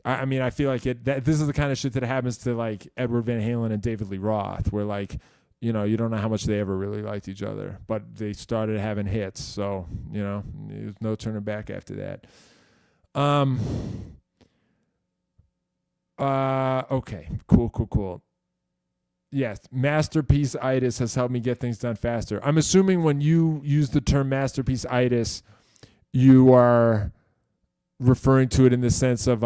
I mean, I feel like this is the kind of shit that happens to like Edward Van Halen and David Lee Roth, where like, you don't know how much they ever really liked each other, but they started having hits. So, there's no turning back after that. Okay, cool. Yes, masterpiece-itis has helped me get things done faster. I'm assuming when you use the term masterpiece-itis, you are referring to it in the sense of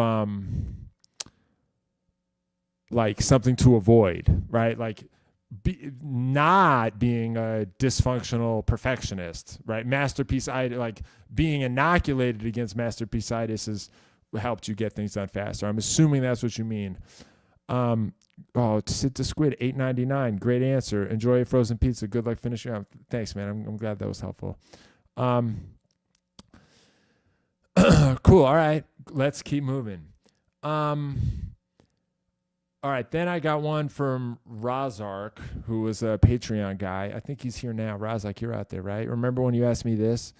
like something to avoid, right? Like not being a dysfunctional perfectionist, right? Masterpiece-itis, like being inoculated against masterpiece-itis has helped you get things done faster. I'm assuming that's what you mean. Sit to Squid, $8.99. Great answer. Enjoy a frozen pizza. Good luck finishing up. Thanks, man. I'm glad that was helpful. Cool. All right. Let's keep moving. All right. Then I got one from Razark, who was a Patreon guy. I think he's here now. Razark, you're out there, right? Remember when you asked me this?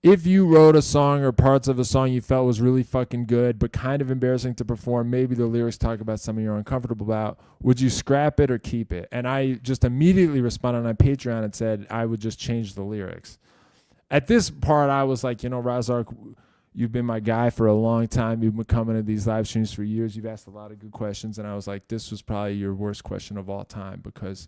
If you wrote a song or parts of a song you felt was really fucking good, but kind of embarrassing to perform, maybe the lyrics talk about something you're uncomfortable about, would you scrap it or keep it? And I just immediately responded on Patreon and said I would just change the lyrics. At this part, I was like, Razark, you've been my guy for a long time. You've been coming to these live streams for years. You've asked a lot of good questions. And I was like, this was probably your worst question of all time because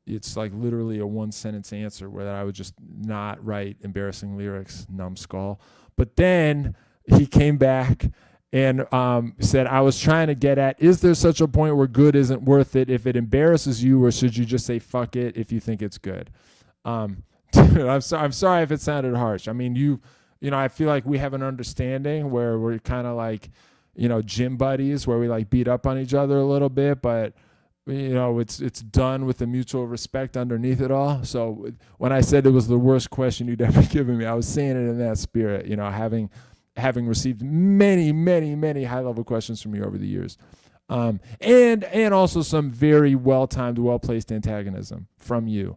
it's like literally a one-sentence answer where I would just not write embarrassing lyrics, numbskull. But then he came back and said, I was trying to get at, is there such a point where good isn't worth it if it embarrasses you, or should you just say fuck it if you think it's good? Dude, I'm sorry if it sounded harsh. I mean, I feel like we have an understanding where we're kind of like, gym buddies where we like beat up on each other a little bit, but it's done with the mutual respect underneath it all. So when I said it was the worst question you'd ever given me, I was saying it in that spirit, having received many, many, many high-level questions from you over the years. And also some very well-timed, well-placed antagonism from you.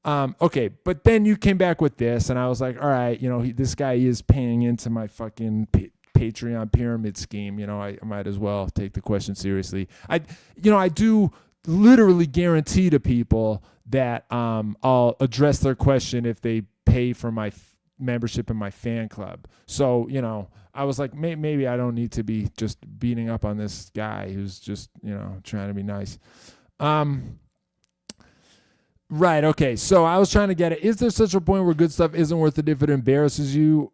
Okay, but then you came back with this, and I was like, all right, this guy is paying into my fucking Patreon pyramid scheme. I might as well take the question seriously. I do literally guarantee to people that I'll address their question if they pay for my membership in my fan club. So, I was like, maybe I don't need to be just beating up on this guy who's just, trying to be nice. Right, okay. So I was trying to get it. Is there such a point where good stuff isn't worth it if it embarrasses you?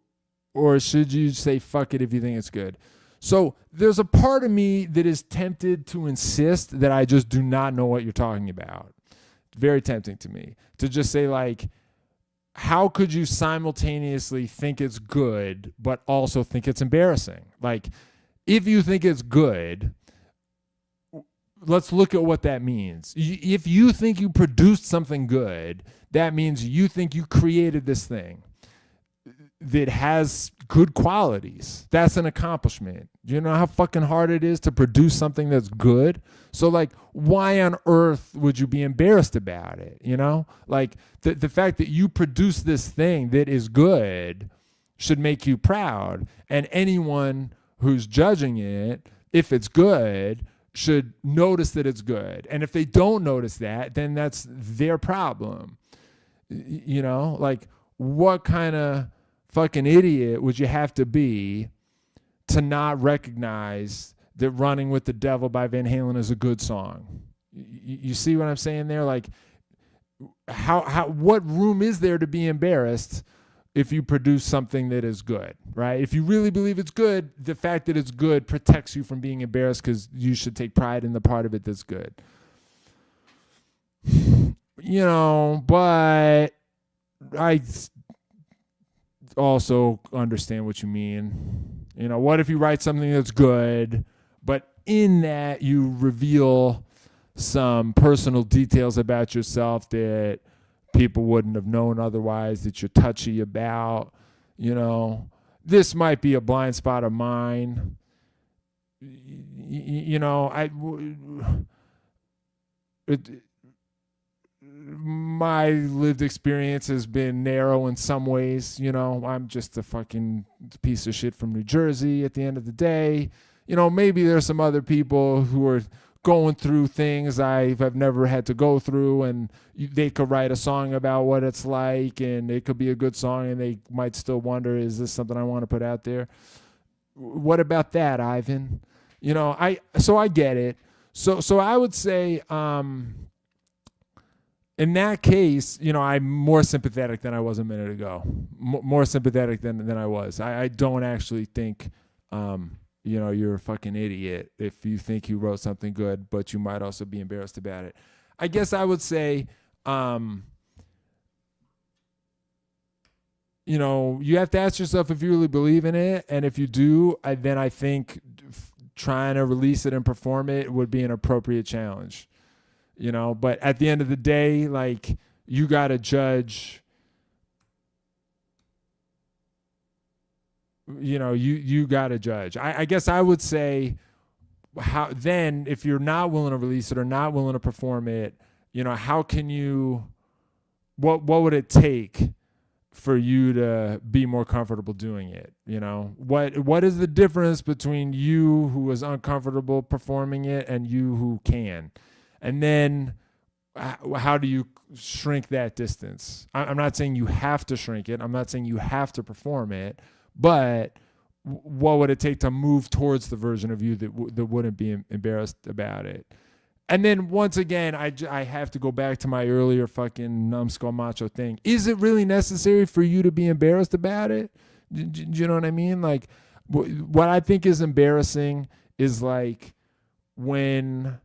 Or should you say fuck it if you think it's good? So there's a part of me that is tempted to insist that I just do not know what you're talking about. Very tempting to me to just say like, how could you simultaneously think it's good but also think it's embarrassing? Like, if you think it's good, let's look at what that means. If you think you produced something good, that means you think you created this thing that has good qualities. That's an accomplishment. You know how fucking hard it is to produce something that's good? So like, why on earth would you be embarrassed about it? Like the fact that you produce this thing that is good should make you proud. And anyone who's judging it, if it's good, should notice that it's good. And if they don't notice that, then that's their problem. Like what kind of fucking idiot would you have to be to not recognize that Running with the Devil by Van Halen is a good song? You see what I'm saying there? Like what room is there to be embarrassed if you produce something that is good, right? If you really believe it's good, the fact that it's good protects you from being embarrassed because you should take pride in the part of it that's good. but I also understand what you mean. What if you write something that's good, but in that you reveal some personal details about yourself that people wouldn't have known otherwise, that you're touchy about? This might be a blind spot of mine. My lived experience has been narrow in some ways. I'm just a fucking piece of shit from New Jersey at the end of the day. Maybe there's some other people who are going through things I've never had to go through, and they could write a song about what it's like, and it could be a good song, and they might still wonder, is this something I want to put out there? What about that, Ivan? I get it. So I would say, in that case, I'm more sympathetic than I was a minute ago. More sympathetic than I was. I don't actually think, you're a fucking idiot if you think you wrote something good, but you might also be embarrassed about it. I guess I would say, you have to ask yourself if you really believe in it. And if you do, then I think trying to release it and perform it would be an appropriate challenge. But at the end of the day, like, you got to judge, you got to judge. I guess I would say, how then, if you're not willing to release it or not willing to perform it, how can you, what would it take for you to be more comfortable doing it? What is the difference between you who is uncomfortable performing it and you who can? And then how do you shrink that distance? I'm not saying you have to shrink it. I'm not saying you have to perform it, but what would it take to move towards the version of you that wouldn't be embarrassed about it? And then once again, I have to go back to my earlier fucking numbskull macho thing. Is it really necessary for you to be embarrassed about it? Do you know what I mean? Like, what I think is embarrassing is like when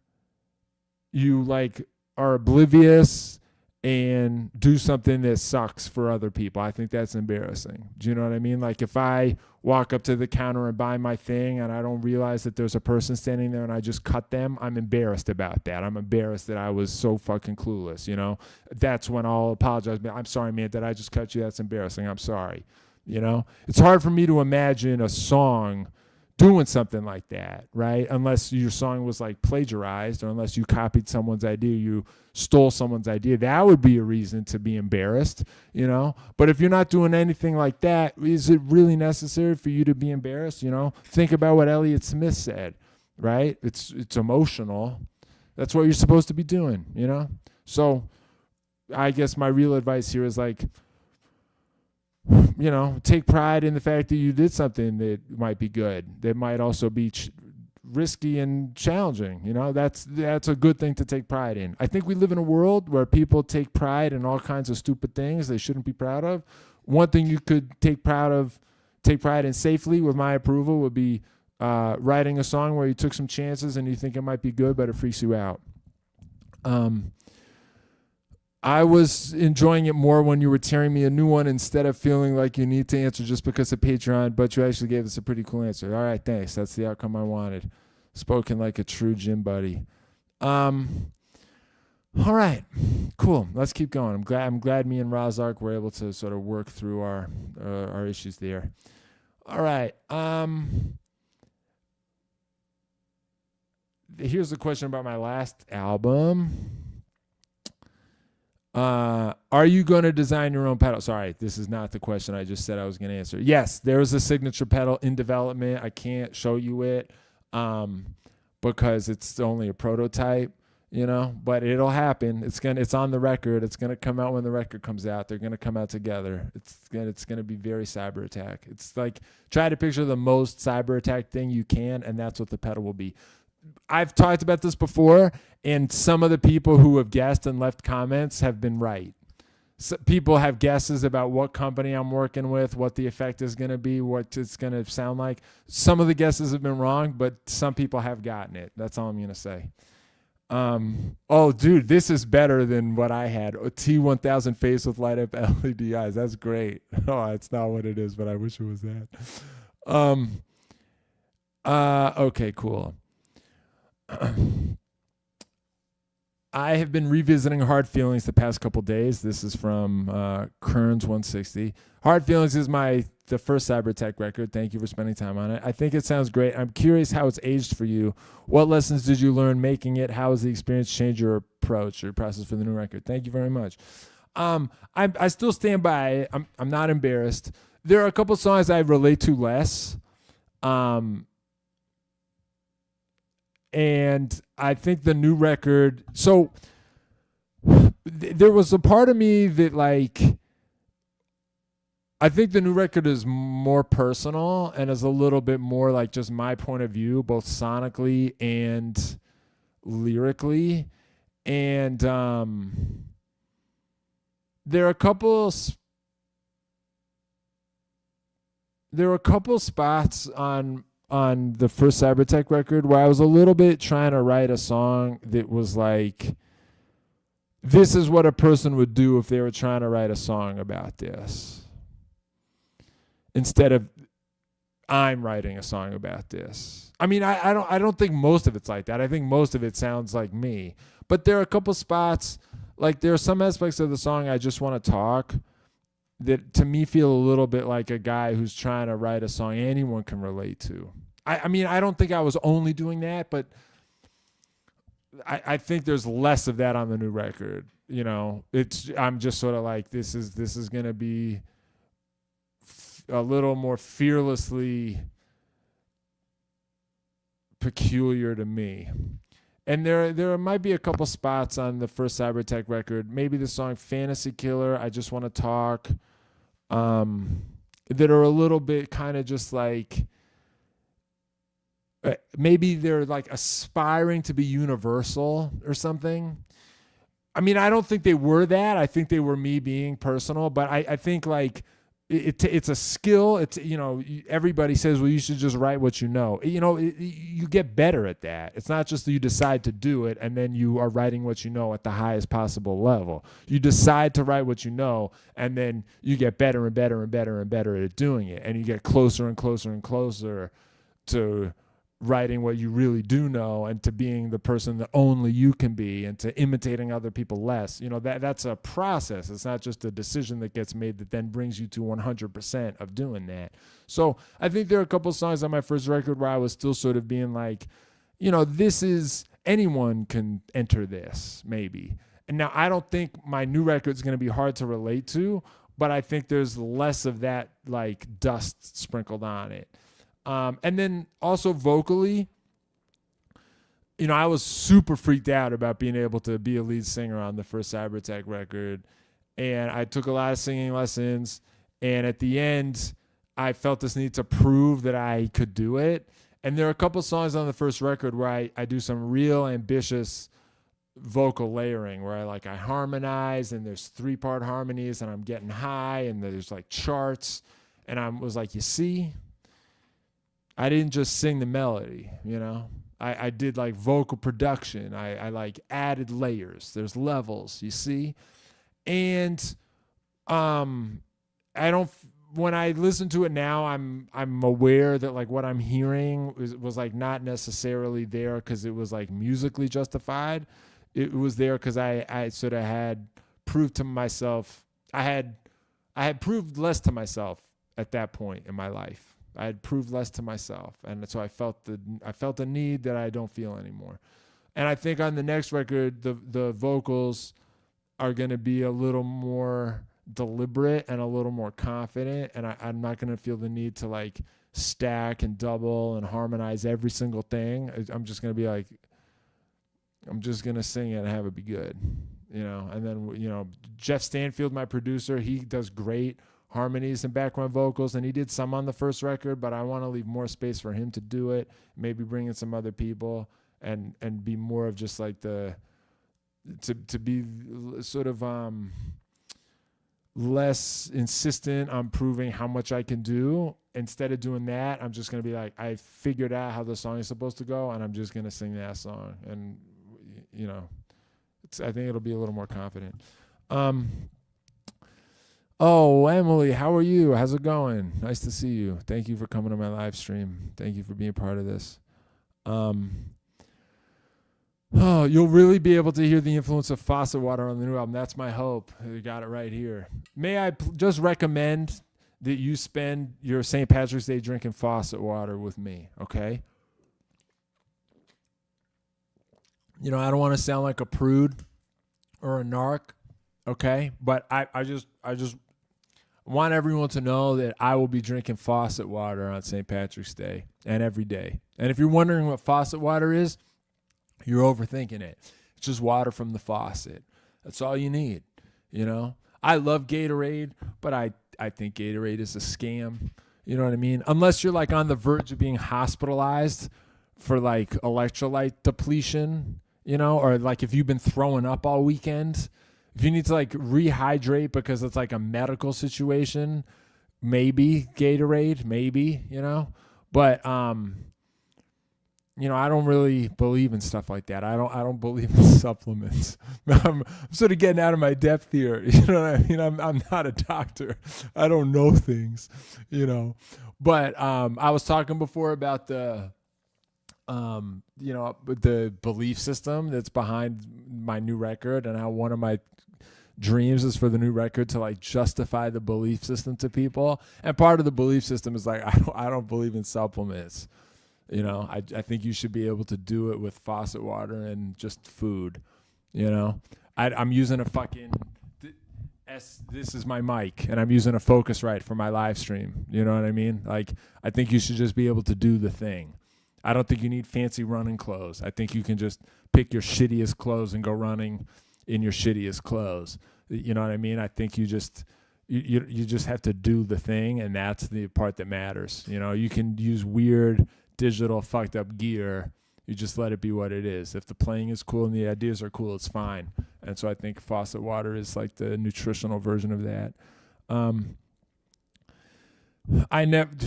you like are oblivious and do something that sucks for other people. I think that's embarrassing. Do you know what I mean? Like, if I walk up to the counter and buy my thing and I don't realize that there's a person standing there and I just cut them, I'm embarrassed about that. I'm embarrassed that I was so fucking clueless, That's when I'll apologize. I'm sorry, man, did I just cut you? That's embarrassing. I'm sorry. It's hard for me to imagine a song doing something like that, right? Unless your song was like plagiarized, or unless you copied someone's idea, you stole someone's idea. That would be a reason to be embarrassed, But if you're not doing anything like that, is it really necessary for you to be embarrassed? Think about what Elliott Smith said, right? It's emotional. That's what you're supposed to be doing, So I guess my real advice here is like, take pride in the fact that you did something that might be good, that might also be risky and challenging. That's a good thing to take pride in. I think we live in a world where people take pride in all kinds of stupid things they shouldn't be proud of. One thing you could take pride in safely with my approval would be writing a song where you took some chances and you think it might be good, but it freaks you out. I was enjoying it more when you were tearing me a new one instead of feeling like you need to answer just because of Patreon, but you actually gave us a pretty cool answer. All right, thanks. That's the outcome I wanted. Spoken like a true gym buddy. All right, cool. Let's keep going. I'm glad me and Razark were able to sort of work through our issues there. All right. Here's a question about my last album. Are you going to design your own pedal? Sorry, this is not the question I just said I was going to answer. Yes, there is a signature pedal in development. I can't show you it because it's only a prototype, but it'll happen. It's on the record. It's going to come out when the record comes out. They're going to come out together. It's going to be very Cyberattack. It's like, try to picture the most Cyberattack thing you can, and that's what the pedal will be. I've talked about this before, and some of the people who have guessed and left comments have been right. So people have guesses about what company I'm working with, what the effect is going to be, what it's going to sound like. Some of the guesses have been wrong, but some people have gotten it. That's all I'm going to say. Oh, dude, this is better than what I had. A T1000 face with light up LED eyes. That's great. Oh, it's not what it is, but I wish it was that. Um, okay, cool. I have been revisiting Hard Feelings the past couple days. This is from Kearns 160. Hard Feelings is the first Cyberattack record. Thank you for spending time on it. I think it sounds great. I'm curious how it's aged for you. What lessons did you learn making it? How has the experience changed your approach or process for the new record? Thank you very much. I still stand by it. I'm not embarrassed. There are a couple songs I relate to less. And I think the new record, so there was a part of me that like, I think the new record is more personal and is a little bit more like just my point of view, both sonically and lyrically. And there are a couple spots on the first Cyberattack record where I was a little bit trying to write a song that was like, this is what a person would do if they were trying to write a song about this. Instead of I'm writing a song about this. I mean, I don't think most of it's like that. I think most of it sounds like me. But there are a couple spots, like there are some aspects of the song I just want to talk that to me feel a little bit like a guy who's trying to write a song anyone can relate to. I mean, I don't think I was only doing that, but I think there's less of that on the new record. You know, I'm just sort of like, this is going to be a little more fearlessly peculiar to me. And there might be a couple spots on the first Cyberattack record, maybe the song Fantasy Killer, I Just Want to Talk, that are a little bit kind of just like, maybe they're like aspiring to be universal or something. I mean, I don't think they were that. I think they were me being personal, but I think like it's a skill. It's, you know, everybody says, well, you should just write what you know. You know, you get better at that. It's not just that you decide to do it and then you are writing what you know at the highest possible level. You decide to write what you know, and then you get better and better and better and better at doing it, and you get closer and closer and closer to writing what you really do know, and to being the person that only you can be, and to imitating other people less. You know, that's a process. It's not just a decision that gets made that then brings you to 100% of doing that. So I think there are a couple songs on my first record where I was still sort of being like, you know, this is, anyone can enter this maybe. And now I don't think my new record is going to be hard to relate to, but I think there's less of that like dust sprinkled on it. And then also vocally, you know, I was super freaked out about being able to be a lead singer on the first Cyberattack record. And I took a lot of singing lessons. And at the end, I felt this need to prove that I could do it. And there are a couple songs on the first record where I do some real ambitious vocal layering where I harmonize, and there's 3-part harmonies, and I'm getting high, and there's like charts. And I was like, you see? I didn't just sing the melody, you know. I did like vocal production. I like added layers. There's levels, you see. And I don't. When I listen to it now, I'm aware that like what I'm hearing was like not necessarily there because it was like musically justified. It was there because I sort of had proved to myself. I had proved less to myself at that point in my life. I had proved less to myself, and so I felt a need that I don't feel anymore. And I think on the next record, the vocals are going to be a little more deliberate and a little more confident, and I'm not going to feel the need to like stack and double and harmonize every single thing. I'm just going to be like, I'm just going to sing it and have it be good, you know. And then, you know, Jeff Stanfield, my producer, he does great harmonies and background vocals, and he did some on the first record, but I want to leave more space for him to do it, maybe bring in some other people, and be more of just like to be sort of less insistent on proving how much I can do. Instead of doing that, I'm just going to be like, I figured out how the song is supposed to go, and I'm just going to sing that song. And, I think it'll be a little more confident. Oh, Emily, how are you? How's it going? Nice to see you. Thank you for coming to my live stream. Thank you for being part of this. Oh, you'll really be able to hear the influence of Faucet water on the new album. That's my hope. You got it right here. May I just recommend that you spend your St. Patrick's Day drinking Faucet water with me, okay? I don't want to sound like a prude or a narc, okay? But I just want everyone to know that I will be drinking Faucet water on St. Patrick's Day and every day. And if you're wondering what Faucet water is, you're overthinking it. It's just water from the faucet. That's all you need, I love Gatorade, but I think Gatorade is a scam. You know what I mean? Unless you're like on the verge of being hospitalized for like electrolyte depletion, or like if you've been throwing up all weekend, if you need to like rehydrate because it's like a medical situation, maybe Gatorade, but I don't really believe in stuff like that. I don't believe in supplements. I'm sort of getting out of my depth here. You know what I mean? I'm not a doctor. I don't know things, But I was talking before about the belief system that's behind my new record, and how one of my dreams is for the new record to like justify the belief system to people. And part of the belief system is like I don't believe in supplements. I think you should be able to do it with faucet water and just food. I'm using a fucking this is my mic, and I'm using a Focusrite for my live stream. You know what I mean? Like, I think you should just be able to do the thing. I don't think you need fancy running clothes. I think you can just pick your shittiest clothes and go running in your shittiest clothes. You know what I mean? I think you just have to do the thing, and that's the part that matters. You can use weird digital fucked up gear. You just let it be what it is. If the playing is cool and the ideas are cool, it's fine. And so I think faucet water is like the nutritional version of that.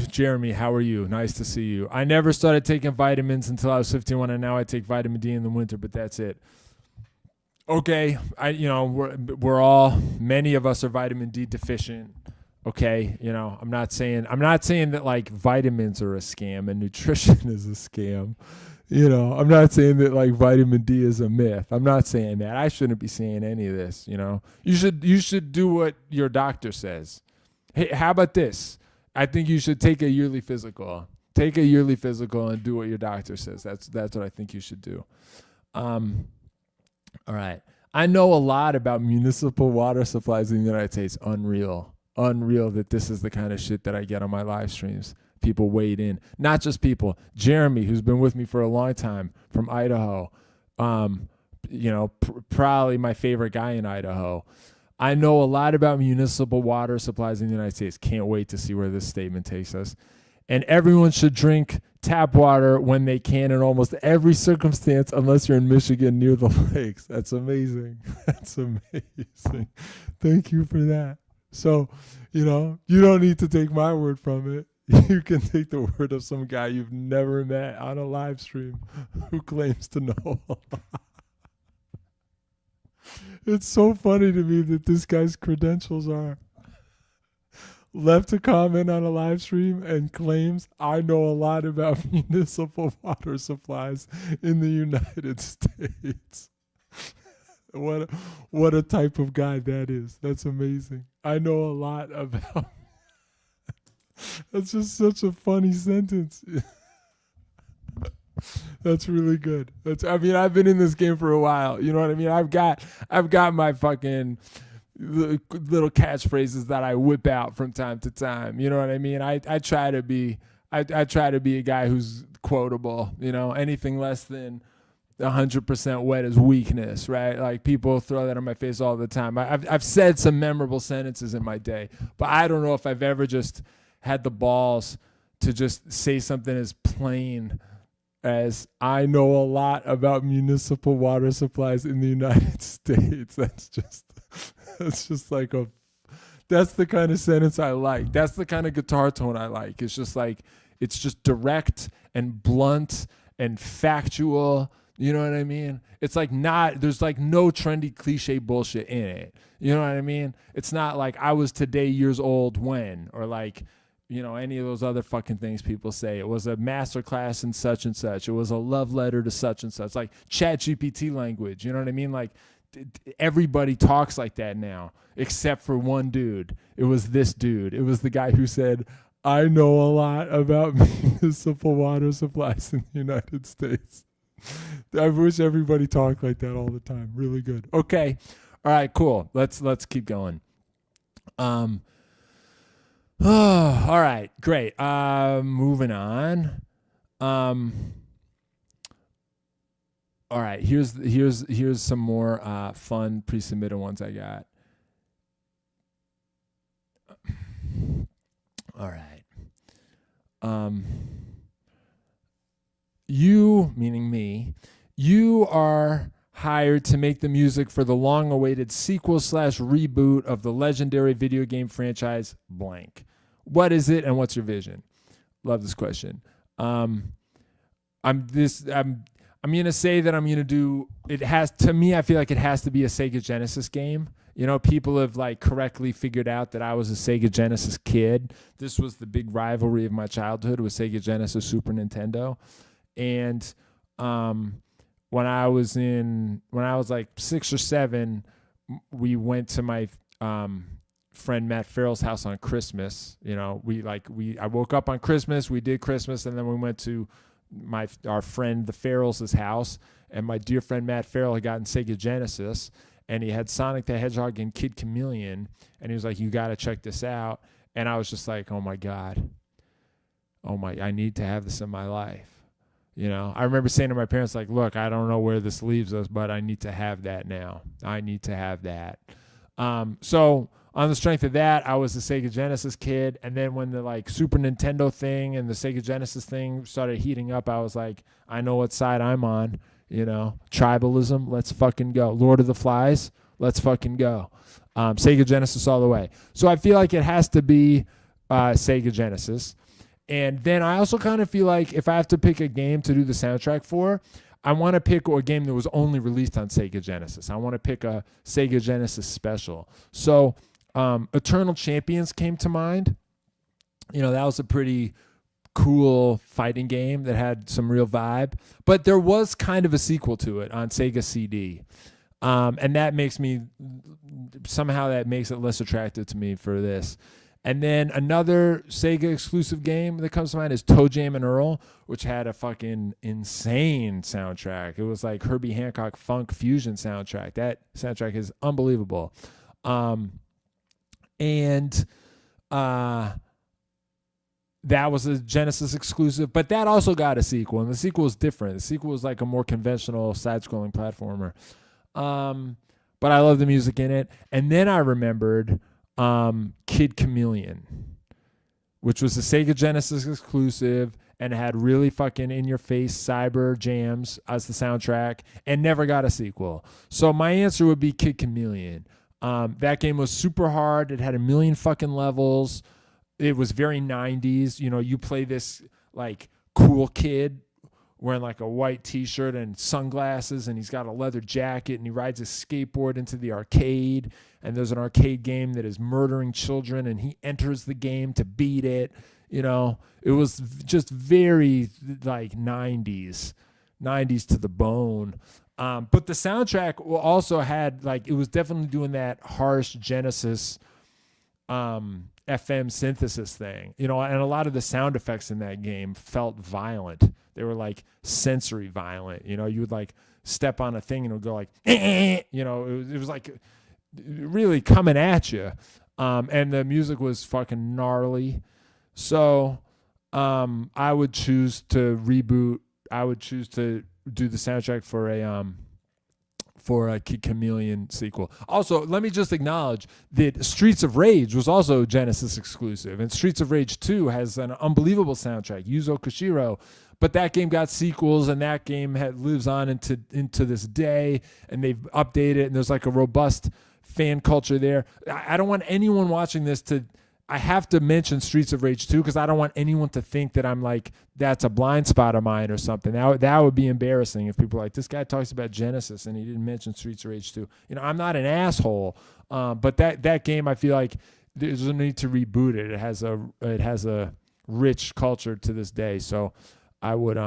Jeremy, how are you? Nice to see you. I never started taking vitamins until I was 51, and now I take vitamin D in the winter, but that's it. Okay, we're all, many of us are vitamin D deficient. Okay, I'm not saying that like vitamins are a scam and nutrition is a scam. I'm not saying that like vitamin D is a myth. I'm not saying that. I shouldn't be saying any of this. You should do what your doctor says. Hey, how about this? I think you should take a yearly physical. Take a yearly physical and do what your doctor says. That's what I think you should do. All right. I know a lot about municipal water supplies in the United States. Unreal that this is the kind of shit that I get on my live streams. People weighed in. Not just people. Jeremy, who's been with me for a long time from Idaho. Probably my favorite guy in Idaho. I know a lot about municipal water supplies in the United States. Can't wait to see where this statement takes us. And everyone should drink tap water when they can in almost every circumstance, unless you're in Michigan near the lakes. That's amazing. That's amazing. Thank you for that. So, you don't need to take my word from it. You can take the word of some guy you've never met on a live stream who claims to know a lot. It's so funny to me that this guy's credentials are left a comment on a live stream and claims I know a lot about municipal water supplies in the United States. What a type of guy that is. That's amazing. I know a lot about. That's just such a funny sentence. That's really good. I've been in this game for a while. You know what I mean? I've got my fucking little catchphrases that I whip out from time to time. You know what I mean? I try to be a guy who's quotable. Anything less than 100% wet is weakness, right? Like, people throw that on my face all the time. I've said some memorable sentences in my day, but I don't know if I've ever just had the balls to just say something as plain as I know a lot about municipal water supplies in the United States. That's the kind of sentence I like. That's the kind of guitar tone I like. It's just direct and blunt and factual You know what I mean? It's like there's like no trendy cliche bullshit in it. You know what I mean? It's not like I was today years old when, or like, any of those other fucking things people say. It was a master class in such and such. It was a love letter to such and such. Like Chat GPT language. You know what I mean? Like everybody talks like that now, except for one dude. It was this dude. It was the guy who said, I know a lot about municipal water supplies in the United States. I wish everybody talked like that all the time. Really good. Okay. All right, cool. Let's keep going. All right, great. Moving on. All right, here's some more fun pre-submitted ones I got. All right. You, meaning me, you are hired to make the music for the long-awaited sequel/reboot of the legendary video game franchise blank. What is it, and what's your vision? Love this question. I'm gonna say that I'm gonna do. It has, to me, I feel like it has to be a Sega Genesis game. People have like correctly figured out that I was a Sega Genesis kid. This was the big rivalry of my childhood, was Sega Genesis, Super Nintendo. And when I was like 6 or 7, we went to my friend Matt Farrell's house on Christmas. I woke up on Christmas, we did Christmas, and then we went to our friend the Farrell's house, and my dear friend Matt Farrell had gotten Sega Genesis, and he had Sonic the Hedgehog and Kid Chameleon, and he was like, you got to check this out. And I was just like, oh my God. I need to have this in my life. I remember saying to my parents, like, look, I don't know where this leaves us, but I need to have that now. I need to have that. So on the strength of that, I was a Sega Genesis kid. And then when the like Super Nintendo thing and the Sega Genesis thing started heating up, I was like, I know what side I'm on. Tribalism, let's fucking go. Lord of the Flies, let's fucking go. Sega Genesis all the way. So I feel like it has to be Sega Genesis. And then I also kind of feel like if I have to pick a game to do the soundtrack for, I want to pick a game that was only released on Sega Genesis. I want to pick a Sega Genesis special. So Eternal Champions came to mind. That was a pretty cool fighting game that had some real vibe. But there was kind of a sequel to it on Sega CD. And that makes it less attractive to me for this. And then another Sega exclusive game that comes to mind is Toe Jam and Earl, which had a fucking insane soundtrack. It was like Herbie Hancock funk fusion soundtrack. That soundtrack is unbelievable. And that was a Genesis exclusive, but that also got a sequel, and the sequel was different. The sequel was like a more conventional side-scrolling platformer. But I love the music in it. And then I remembered Kid Chameleon, which was a Sega Genesis exclusive and had really fucking in-your-face cyber jams as the soundtrack and never got a sequel. So my answer would be Kid Chameleon. That game was super hard. It had a million fucking levels. It was very 90s. You play this like cool kid wearing like a white t-shirt and sunglasses, and he's got a leather jacket, and he rides a skateboard into the arcade, and there's an arcade game that is murdering children, and he enters the game to beat it. It was just very like 90s to the bone. But the soundtrack also had like, it was definitely doing that harsh Genesis FM synthesis thing, and a lot of the sound effects in that game felt violent. They were like sensory violent. You would like step on a thing and it would go like, it was like really coming at you. And the music was fucking gnarly. So I would choose to reboot. I would choose to do the soundtrack for a Kid Chameleon sequel. Also, let me just acknowledge that Streets of Rage was also Genesis exclusive, and Streets of Rage 2 has an unbelievable soundtrack, Yuzo Koshiro, but that game got sequels, and that game lives on into this day, and they've updated it, and there's like a robust fan culture there. I don't want anyone watching this to I have to mention Streets of Rage 2 because I don't want anyone to think that I'm like, that's a blind spot of mine or something. That would be embarrassing if people are like, this guy talks about Genesis and he didn't mention Streets of Rage 2. I'm not an asshole, but that game, I feel like there's a need to reboot it. It has a rich culture to this day. So I would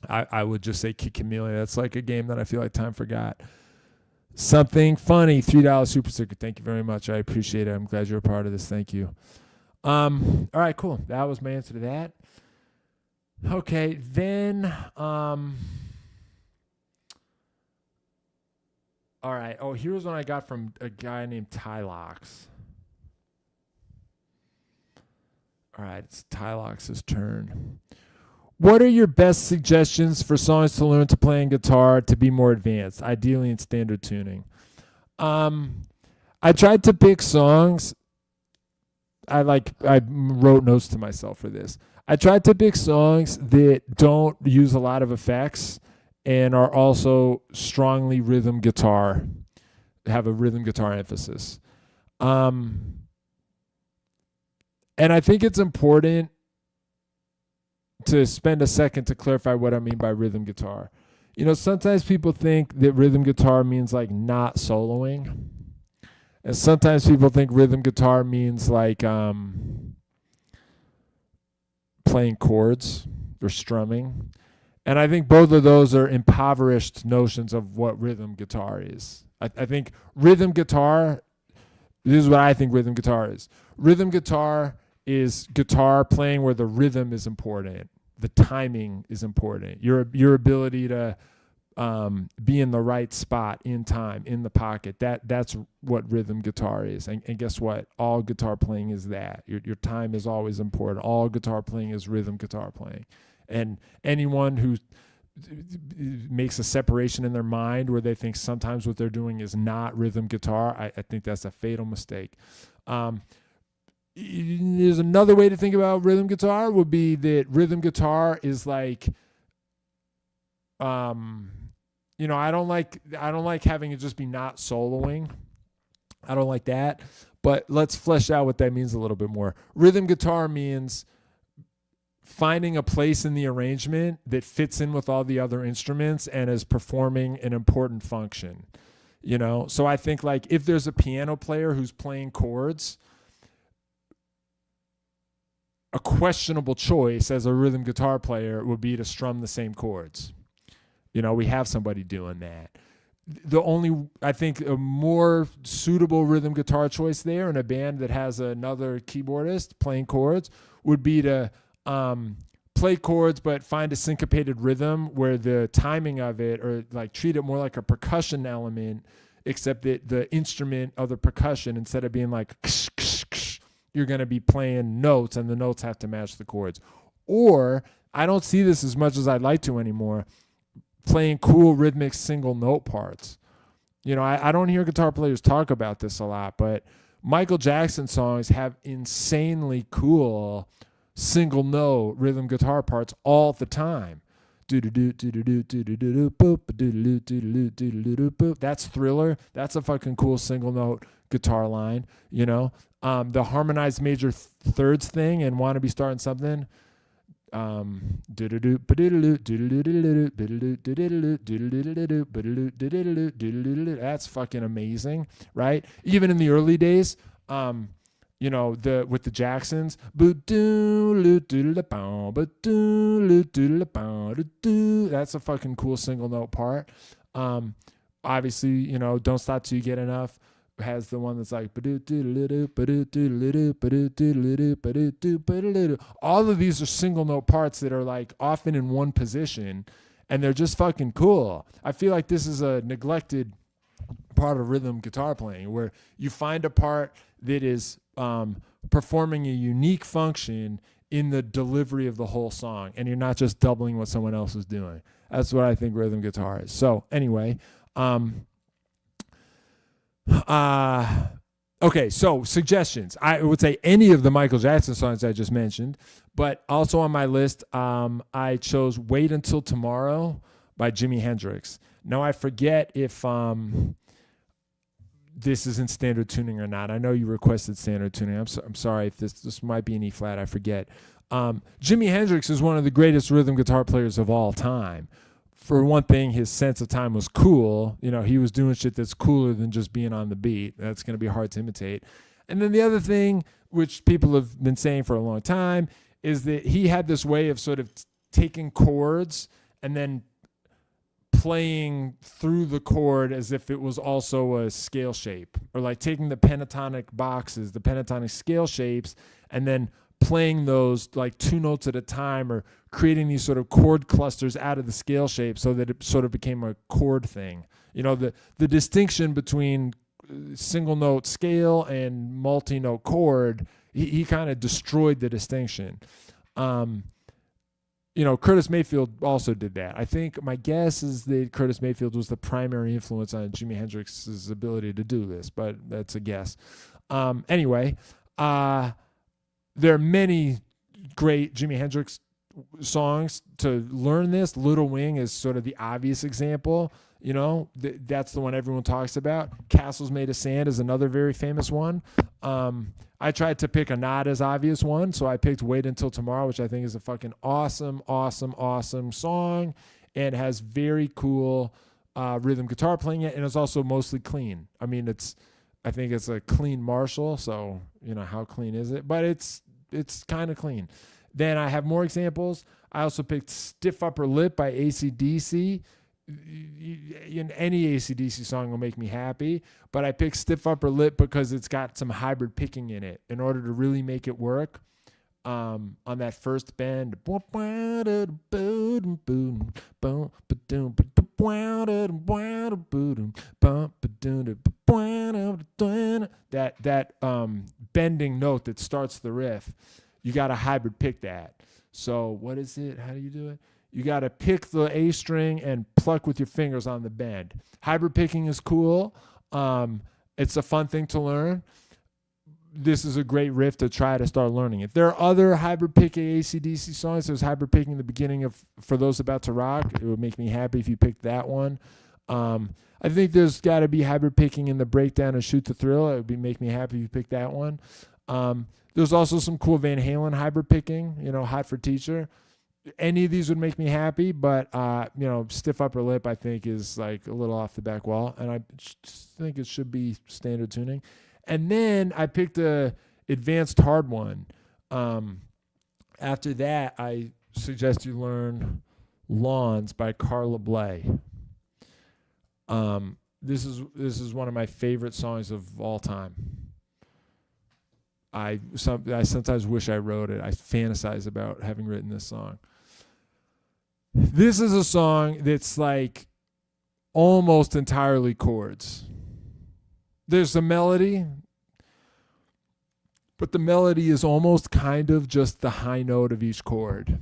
I would just say Kid Chameleon. That's like a game that I feel like time forgot. Something funny, $3 super sticker. Thank you very much. I appreciate it. I'm glad you're a part of this. Thank you. All right, cool. That was my answer to that. Okay, then all right. Oh, here's one I got from a guy named Tylox. All right, it's Tylox's turn. What are your best suggestions for songs to learn to play on guitar to be more advanced, ideally in standard tuning? I tried to pick songs. I wrote notes to myself for this. I tried to pick songs that don't use a lot of effects and are also strongly rhythm guitar, have a rhythm guitar emphasis. And I think it's important to spend a second to clarify what I mean by rhythm guitar. Sometimes people think that rhythm guitar means like not soloing. And sometimes people think rhythm guitar means like playing chords or strumming. And I think both of those are impoverished notions of what rhythm guitar is. I think rhythm guitar, this is what I think rhythm guitar is. Rhythm guitar is guitar playing where the rhythm is important. The timing is important. Your ability to be in the right spot in time, in the pocket. That's what rhythm guitar is. And guess what? All guitar playing is that. Your time is always important. All guitar playing is rhythm guitar playing. And anyone who makes a separation in their mind where they think sometimes what they're doing is not rhythm guitar, I think that's a fatal mistake. There's another way to think about rhythm guitar would be that rhythm guitar is like, I don't like having it just be not soloing. I don't like that, but let's flesh out what that means a little bit more. Rhythm guitar means finding a place in the arrangement that fits in with all the other instruments and is performing an important function, So I think like if there's a piano player who's playing chords, a questionable choice as a rhythm guitar player would be to strum the same chords. We have somebody doing that. I think a more suitable rhythm guitar choice there in a band that has another keyboardist playing chords would be to play chords but find a syncopated rhythm where the timing of it, or like treat it more like a percussion element, except that the instrument of the percussion, instead of being like ksh, ksh, ksh, you're going to be playing notes and the notes have to match the chords. Or I don't see this as much as I'd like to anymore, playing cool rhythmic single note parts. I don't hear guitar players talk about this a lot, but Michael Jackson songs have insanely cool single note rhythm guitar parts all the time. That's Thriller. That's a fucking cool single note guitar line, the harmonized major thirds thing and Want to Be Starting Something. That's fucking amazing, right? Even in the early days, with the Jacksons, that's a fucking cool single note part. Obviously, Don't Stop Till You Get Enough has the one that's like all of these are single note parts that are like often in one position, and they're just fucking cool. I feel like this is a neglected part of rhythm guitar playing, where you find a part that is performing a unique function in the delivery of the whole song, and you're not just doubling what someone else is doing. That's what I think rhythm guitar is. So anyway, okay, so suggestions. I would say any of the Michael Jackson songs I just mentioned, but also on my list, I chose Wait Until Tomorrow by Jimi Hendrix. Now I forget if this isn't standard tuning or not. I know you requested standard tuning. I'm sorry if this might be an E flat. I forget. Jimi Hendrix is one of the greatest rhythm guitar players of all time. For one thing, his sense of time was cool. You know, he was doing shit that's cooler than just being on the beat. That's going to be hard to imitate. And then the other thing, which people have been saying for a long time, is that he had this way of sort of taking chords and then playing through the chord as if it was also a scale shape, or like taking the pentatonic boxes, the pentatonic scale shapes, and then playing those like 2 notes at a time, or creating these sort of chord clusters out of the scale shape so that it sort of became a chord thing. You know, the distinction between single note scale and multi-note chord, he kind of destroyed the distinction. You know, Curtis Mayfield also did that. I think my guess is that Curtis Mayfield was the primary influence on Jimi Hendrix's ability to do this, but that's a guess. Anyway, there are many great Jimi Hendrix songs to learn this. Little Wing is sort of the obvious example. You know, that's the one everyone talks about. Castles Made of Sand is another very famous one. I tried to pick a not as obvious one, so I picked Wait Until Tomorrow, which I think is a fucking awesome song, and has very cool rhythm guitar playing it, and it's also mostly clean. I mean, I think it's a clean Marshall, so, you know, how clean is it? But it's kind of clean. Then I have more examples. I also picked Stiff Upper Lip by AC/DC. In any AC/DC song will make me happy, but I picked Stiff Upper Lip because it's got some hybrid picking in it in order to really make it work. On that first bend, that bending note that starts the riff, you got to hybrid pick that. So what is it? How do you do it? You got to pick the A string and pluck with your fingers on the bend. Hybrid picking is cool. It's a fun thing to learn. This is a great riff to try to start learning it. There are other hybrid picking AC/DC songs. There's hybrid picking in the beginning of For Those About to Rock. It would make me happy if you picked that one. I think there's got to be hybrid picking in the Breakdown and Shoot the Thrill. It would make me happy if you picked that one. There's also some cool Van Halen hybrid picking, you know, Hot for Teacher. Any of these would make me happy, but, you know, Stiff Upper Lip, I think, is like a little off the back wall, and I think it should be standard tuning. And then I picked a advanced hard one. After that, I suggest you learn Lawns by Carla Bley. This is one of my favorite songs of all time. I sometimes wish I wrote it. I fantasize about having written this song. This is a song that's like almost entirely chords. There's a melody, but the melody is almost kind of just the high note of each chord.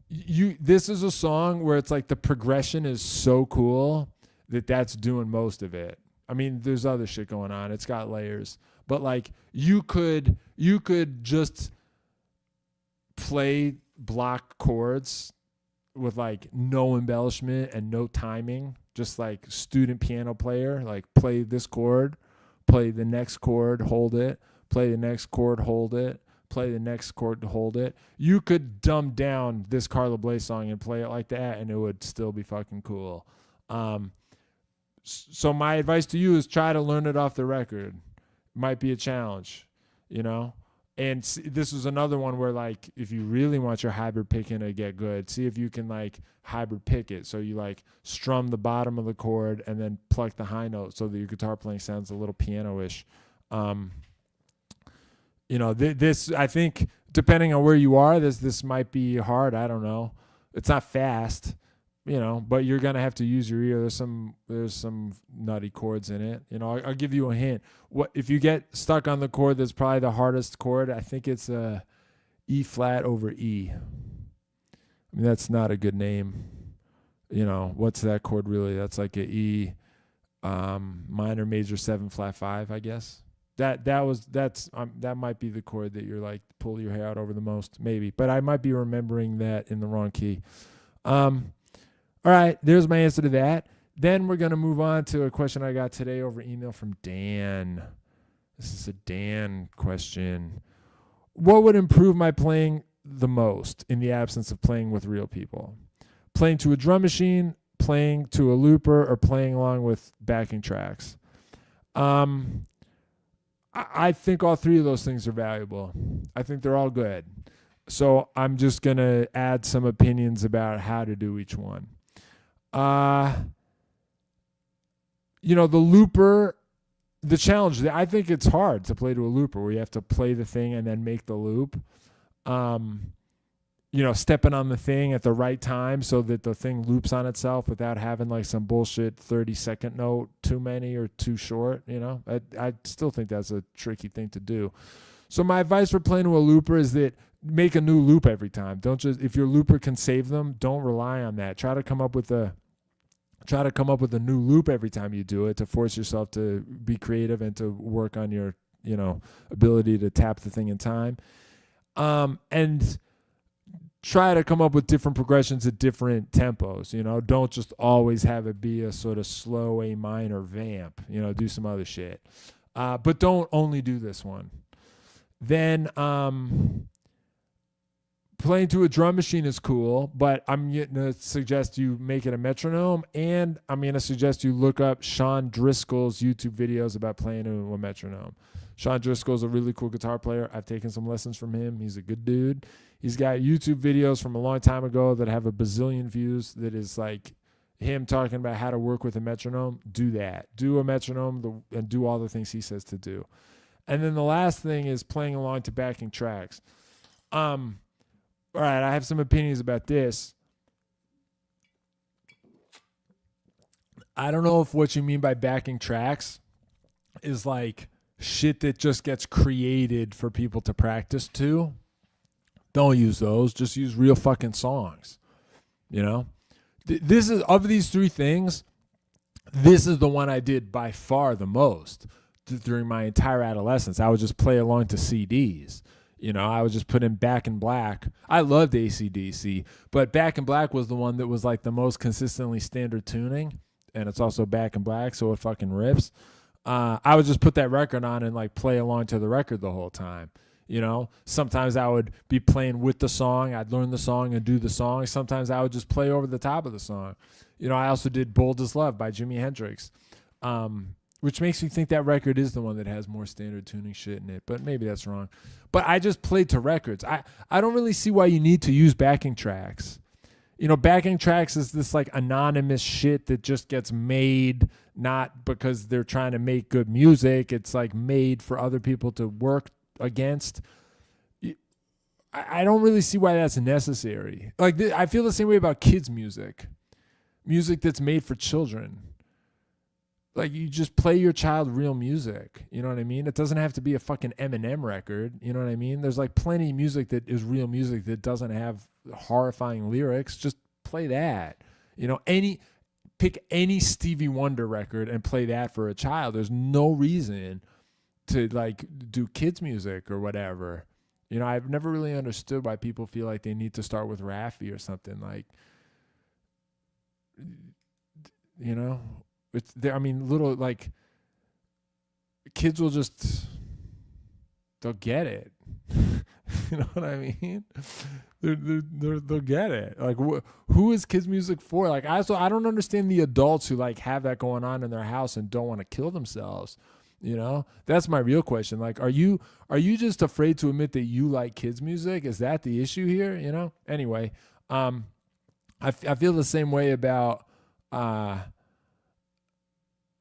This is a song where it's like the progression is so cool that's doing most of it. I mean, there's other shit going on. It's got layers. But like you could just play block chords with like no embellishment and no timing, just like student piano player, like play this chord, play the next chord, hold it, play the next chord, hold it, play the next chord, hold it. You could dumb down this Carla Bley song and play it like that, and it would still be fucking cool. So my advice to you is try to learn it off the record. Might be a challenge, you know? And this is another one where, like, if you really want your hybrid picking to get good, see if you can, like, hybrid pick it. So you, like, strum the bottom of the chord and then pluck the high note so that your guitar playing sounds a little piano-ish. You know, this, I think, depending on where you are, this might be hard. I don't know. It's not fast, you know, but you're going to have to use your ear. There's some nutty chords in it. You know, I'll give you a hint. What if you get stuck on the chord that's probably the hardest chord? I think it's a E flat over E. I mean, that's not a good name. You know, what's that chord really? That's like a E minor major 7 flat 5, I guess. That might be the chord that you're like pull your hair out over the most, maybe. But I might be remembering that in the wrong key. All right, there's my answer to that. Then we're going to move on to a question I got today over email from Dan. This is a Dan question. What would improve my playing the most in the absence of playing with real people? Playing to a drum machine, playing to a looper, or playing along with backing tracks? I think all three of those things are valuable. I think they're all good. So I'm just going to add some opinions about how to do each one. You know, the looper, the challenge, I think it's hard to play to a looper where you have to play the thing and then make the loop. You know, stepping on the thing at the right time so that the thing loops on itself without having like some bullshit 30-second note too many or too short, you know. I still think that's a tricky thing to do. So my advice for playing to a looper is that make a new loop every time. Don't just, if your looper can save them, don't rely on that. Try to come up with a new loop every time you do it to force yourself to be creative and to work on your, you know, ability to tap the thing in time. And try to come up with different progressions at different tempos. You know, don't just always have it be a sort of slow A minor vamp. You know, do some other shit. But don't only do this one. Then playing to a drum machine is cool, but I'm going to suggest you make it a metronome, and I'm going to suggest you look up Sean Driscoll's YouTube videos about playing to a metronome. Sean Driscoll's a really cool guitar player. I've taken some lessons from him. He's a good dude. He's got YouTube videos from a long time ago that have a bazillion views that is like him talking about how to work with a metronome. Do that. Do a metronome and do all the things he says to do. And then the last thing is playing along to backing tracks. All right, I have some opinions about this. I don't know if what you mean by backing tracks is like shit that just gets created for people to practice to. Don't use those. Just use real fucking songs. You know? This is, of these three things, this is the one I did by far the most during my entire adolescence. I would just play along to CDs. You know, I would just put in Back in Black. I loved AC/DC, but Back in Black was the one that was like the most consistently standard tuning, and it's also Back in Black, so it fucking rips. I would just put that record on and like play along to the record the whole time. You know, sometimes I would be playing with the song. I'd learn the song and do the song. Sometimes I would just play over the top of the song. You know, I also did Bold as Love by Jimi Hendrix, which makes me think that record is the one that has more standard tuning shit in it, but maybe that's wrong. But I just played to records. I don't really see why you need to use backing tracks. You know, backing tracks is this like anonymous shit that just gets made not because they're trying to make good music. It's like made for other people to work against. I don't really see why that's necessary. Like I feel the same way about kids' music that's made for children. Like you just play your child real music. You know what I mean? It doesn't have to be a fucking Eminem record. You know what I mean? There's like plenty of music that is real music that doesn't have horrifying lyrics. Just play that. You know, pick any Stevie Wonder record and play that for a child. There's no reason to like do kids music or whatever. You know, I've never really understood why people feel like they need to start with Raffi or something. Like, you know, it's there. I mean, little like kids will just, they'll get it. You know what I mean? They'll get it. Like, who is kids music for? Like, I don't understand the adults who like have that going on in their house and don't want to kill themselves. You know, that's my real question. Like, are you just afraid to admit that you like kids music? Is that the issue here? You know. Anyway, I feel the same way about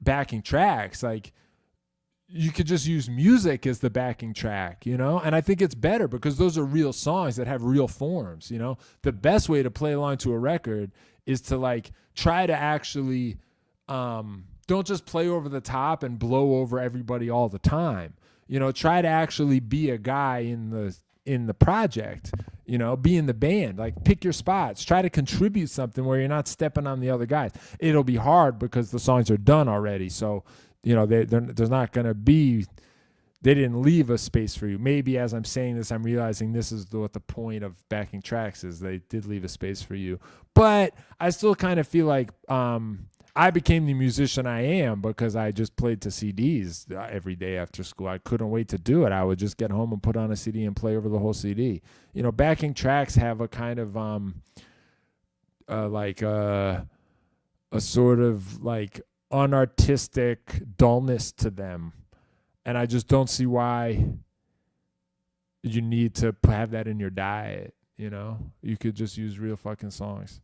backing tracks. Like, you could just use music as the backing track, you know? And I think it's better because those are real songs that have real forms, you know? The best way to play along to a record is to like try to actually don't just play over the top and blow over everybody all the time. You know, try to actually be a guy in the project, you know, be in the band, like pick your spots, try to contribute something where you're not stepping on the other guys. It'll be hard because the songs are done already. So, you know, there's not going to be, they didn't leave a space for you. Maybe as I'm saying this, I'm realizing this is what the point of backing tracks is. They did leave a space for you. But I still kind of feel like, I became the musician I am because I just played to CDs every day after school. I couldn't wait to do it. I would just get home and put on a CD and play over the whole CD. You know, backing tracks have a kind of a sort of like unartistic dullness to them, and I just don't see why you need to have that in your diet. You know, you could just use real fucking songs.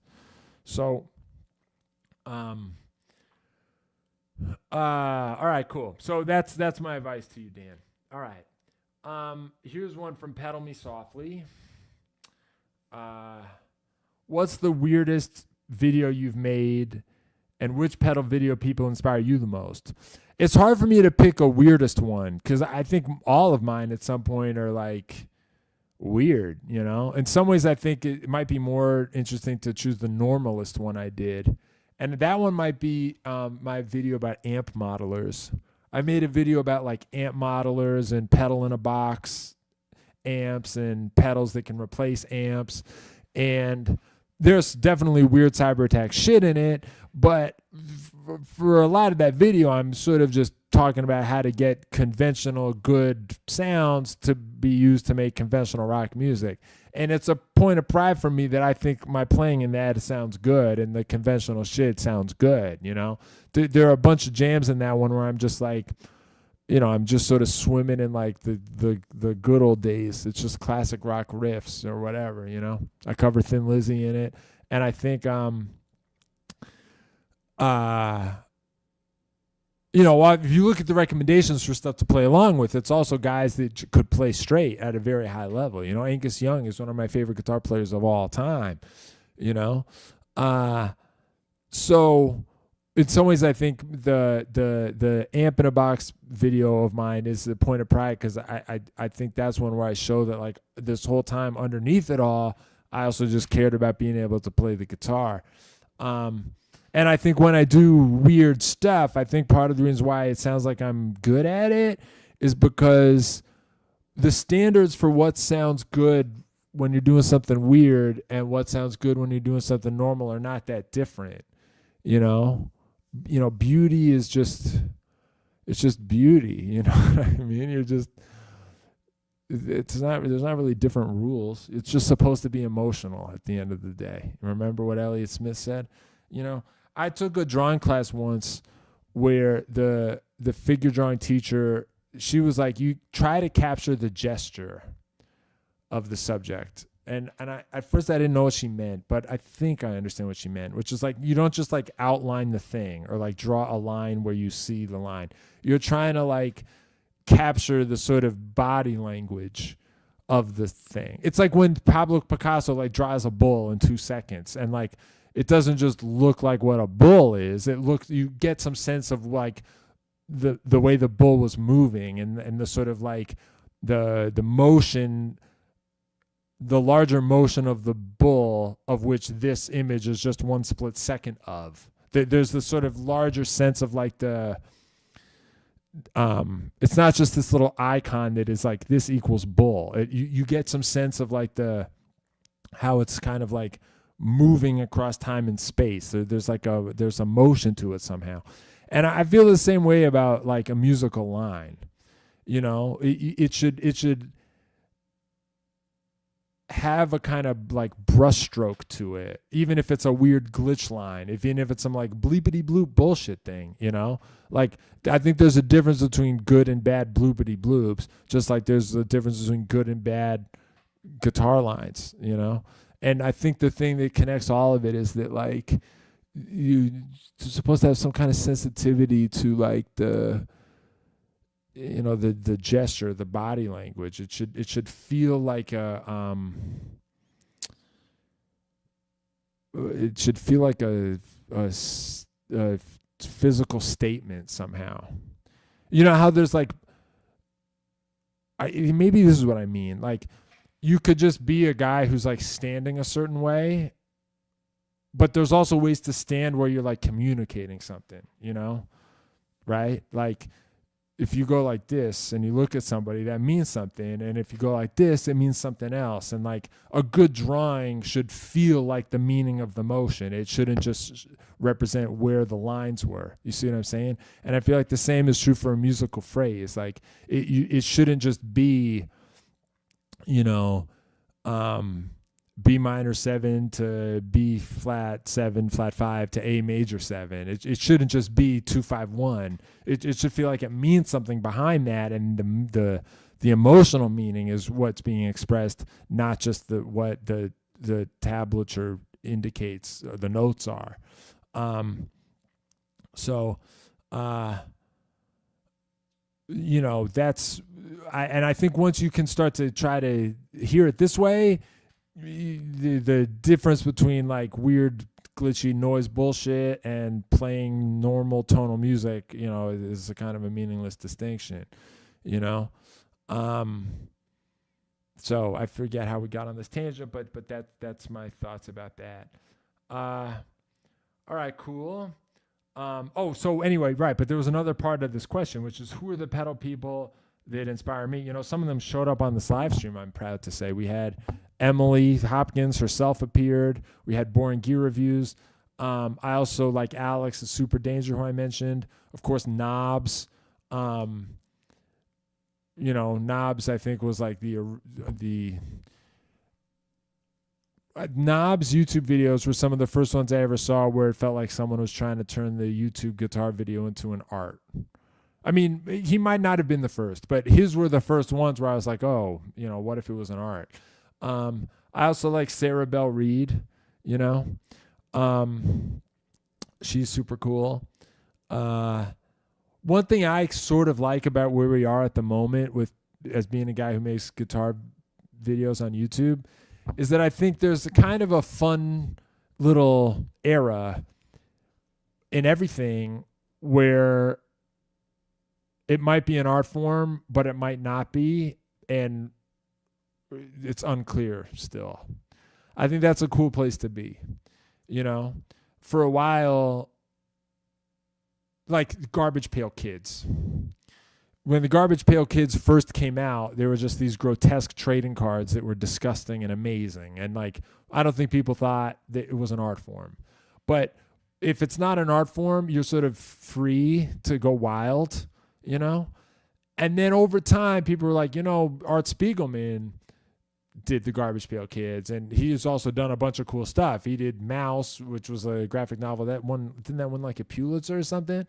So, all right, cool. So that's my advice to you, Dan. All right. Here's one from Pedal Me Softly. What's the weirdest video you've made, and which pedal video people inspire you the most? It's hard for me to pick a weirdest one because I think all of mine at some point are like weird, you know? In some ways, I think it might be more interesting to choose the normalist one I did. And that one might be my video about amp modelers. I made a video about like amp modelers and pedal in a box amps and pedals that can replace amps. And there's definitely weird Cyberattack shit in it, but for a lot of that video, I'm sort of just talking about how to get conventional good sounds to be used to make conventional rock music. And it's a point of pride for me that I think my playing in that sounds good and the conventional shit sounds good, you know? There are a bunch of jams in that one where I'm just like, you know, I'm just sort of swimming in like the good old days. It's just classic rock riffs or whatever, you know? I cover Thin Lizzy in it. And I think, you know, if you look at the recommendations for stuff to play along with, it's also guys that could play straight at a very high level. You know, Angus Young is one of my favorite guitar players of all time, you know? So in some ways, I think the amp in a box video of mine is the point of pride because I think that's one where I show that like this whole time underneath it all, I also just cared about being able to play the guitar. And I think when I do weird stuff, I think part of the reason why it sounds like I'm good at it is because the standards for what sounds good when you're doing something weird and what sounds good when you're doing something normal are not that different, you know? You know, beauty is just, it's just beauty, you know what I mean? There's not really different rules. It's just supposed to be emotional at the end of the day. Remember what Elliott Smith said? You know, I took a drawing class once where the figure drawing teacher, she was like, you try to capture the gesture of the subject. And I at first I didn't know what she meant, but I think I understand what she meant, which is like you don't just like outline the thing or like draw a line where you see the line. You're trying to like capture the sort of body language of the thing. It's like when Pablo Picasso like draws a bull in 2 seconds and like it doesn't just look like what a bull is. It looks, you get some sense of like the way the bull was moving and the sort of like the motion, the larger motion of the bull, of which this image is just one split second of. There's this sort of larger sense of like the, it's not just this little icon that is like this equals bull. You get some sense of like how it's kind of like moving across time and space. There's a motion to it somehow. And I feel the same way about like a musical line. You know, it should have a kind of like brushstroke to it, even if it's a weird glitch line, even if it's some like bleepity bloop bullshit thing, you know? Like, I think there's a difference between good and bad bloopity bloops, just like there's a difference between good and bad guitar lines, you know? And I think the thing that connects all of it is that like you're supposed to have some kind of sensitivity to like the gesture, the body language. It should feel like a physical statement somehow. You know how there's like, maybe this is what I mean. Like you could just be a guy who's like standing a certain way, but there's also ways to stand where you're like communicating something, you know? Right? Like if you go like this and you look at somebody, that means something. And if you go like this, it means something else. And like a good drawing should feel like the meaning of the motion. It shouldn't just represent where the lines were. You see what I'm saying? And I feel like the same is true for a musical phrase. Like it shouldn't just be, B minor 7 to B flat 7, flat 5 to A major 7. It shouldn't just be 2-5-1. It should feel like it means something behind that, and the emotional meaning is what's being expressed, not just what the tablature indicates or the notes are. That's I think once you can start to try to hear it this way, the difference between like weird glitchy noise bullshit and playing normal tonal music, is a kind of a meaningless distinction, so I forget how we got on this tangent, but that's my thoughts about that. All right, cool. So anyway, right, but there was another part of this question, which is who are the pedal people that inspire me? Some of them showed up on this live stream, I'm proud to say. We had Emily Hopkins herself appeared. We had Boring Gear Reviews. I also like Alex and Supderdanger, who I mentioned. Of course, Knobs. Knobs, I think, was like the Knobs YouTube videos were some of the first ones I ever saw where it felt like someone was trying to turn the YouTube guitar video into an art. I mean, he might not have been the first, but his were the first ones where I was like, oh, what if it was an art? I also like Sarah Bell Reed, she's super cool. One thing I sort of like about where we are at the moment as being a guy who makes guitar videos on YouTube is that I think there's a kind of a fun little era in everything where it might be an art form, but it might not be, and it's unclear still. I think that's a cool place to be. For a while, like Garbage Pail Kids. When the Garbage Pail Kids first came out, there were just these grotesque trading cards that were disgusting and amazing. And like, I don't think people thought that it was an art form. But if it's not an art form, you're sort of free to go wild, And then over time, people were like, Art Spiegelman did the Garbage Pail Kids, and he's also done a bunch of cool stuff. He did Mouse, which was a graphic novel. Didn't that win like a Pulitzer or something?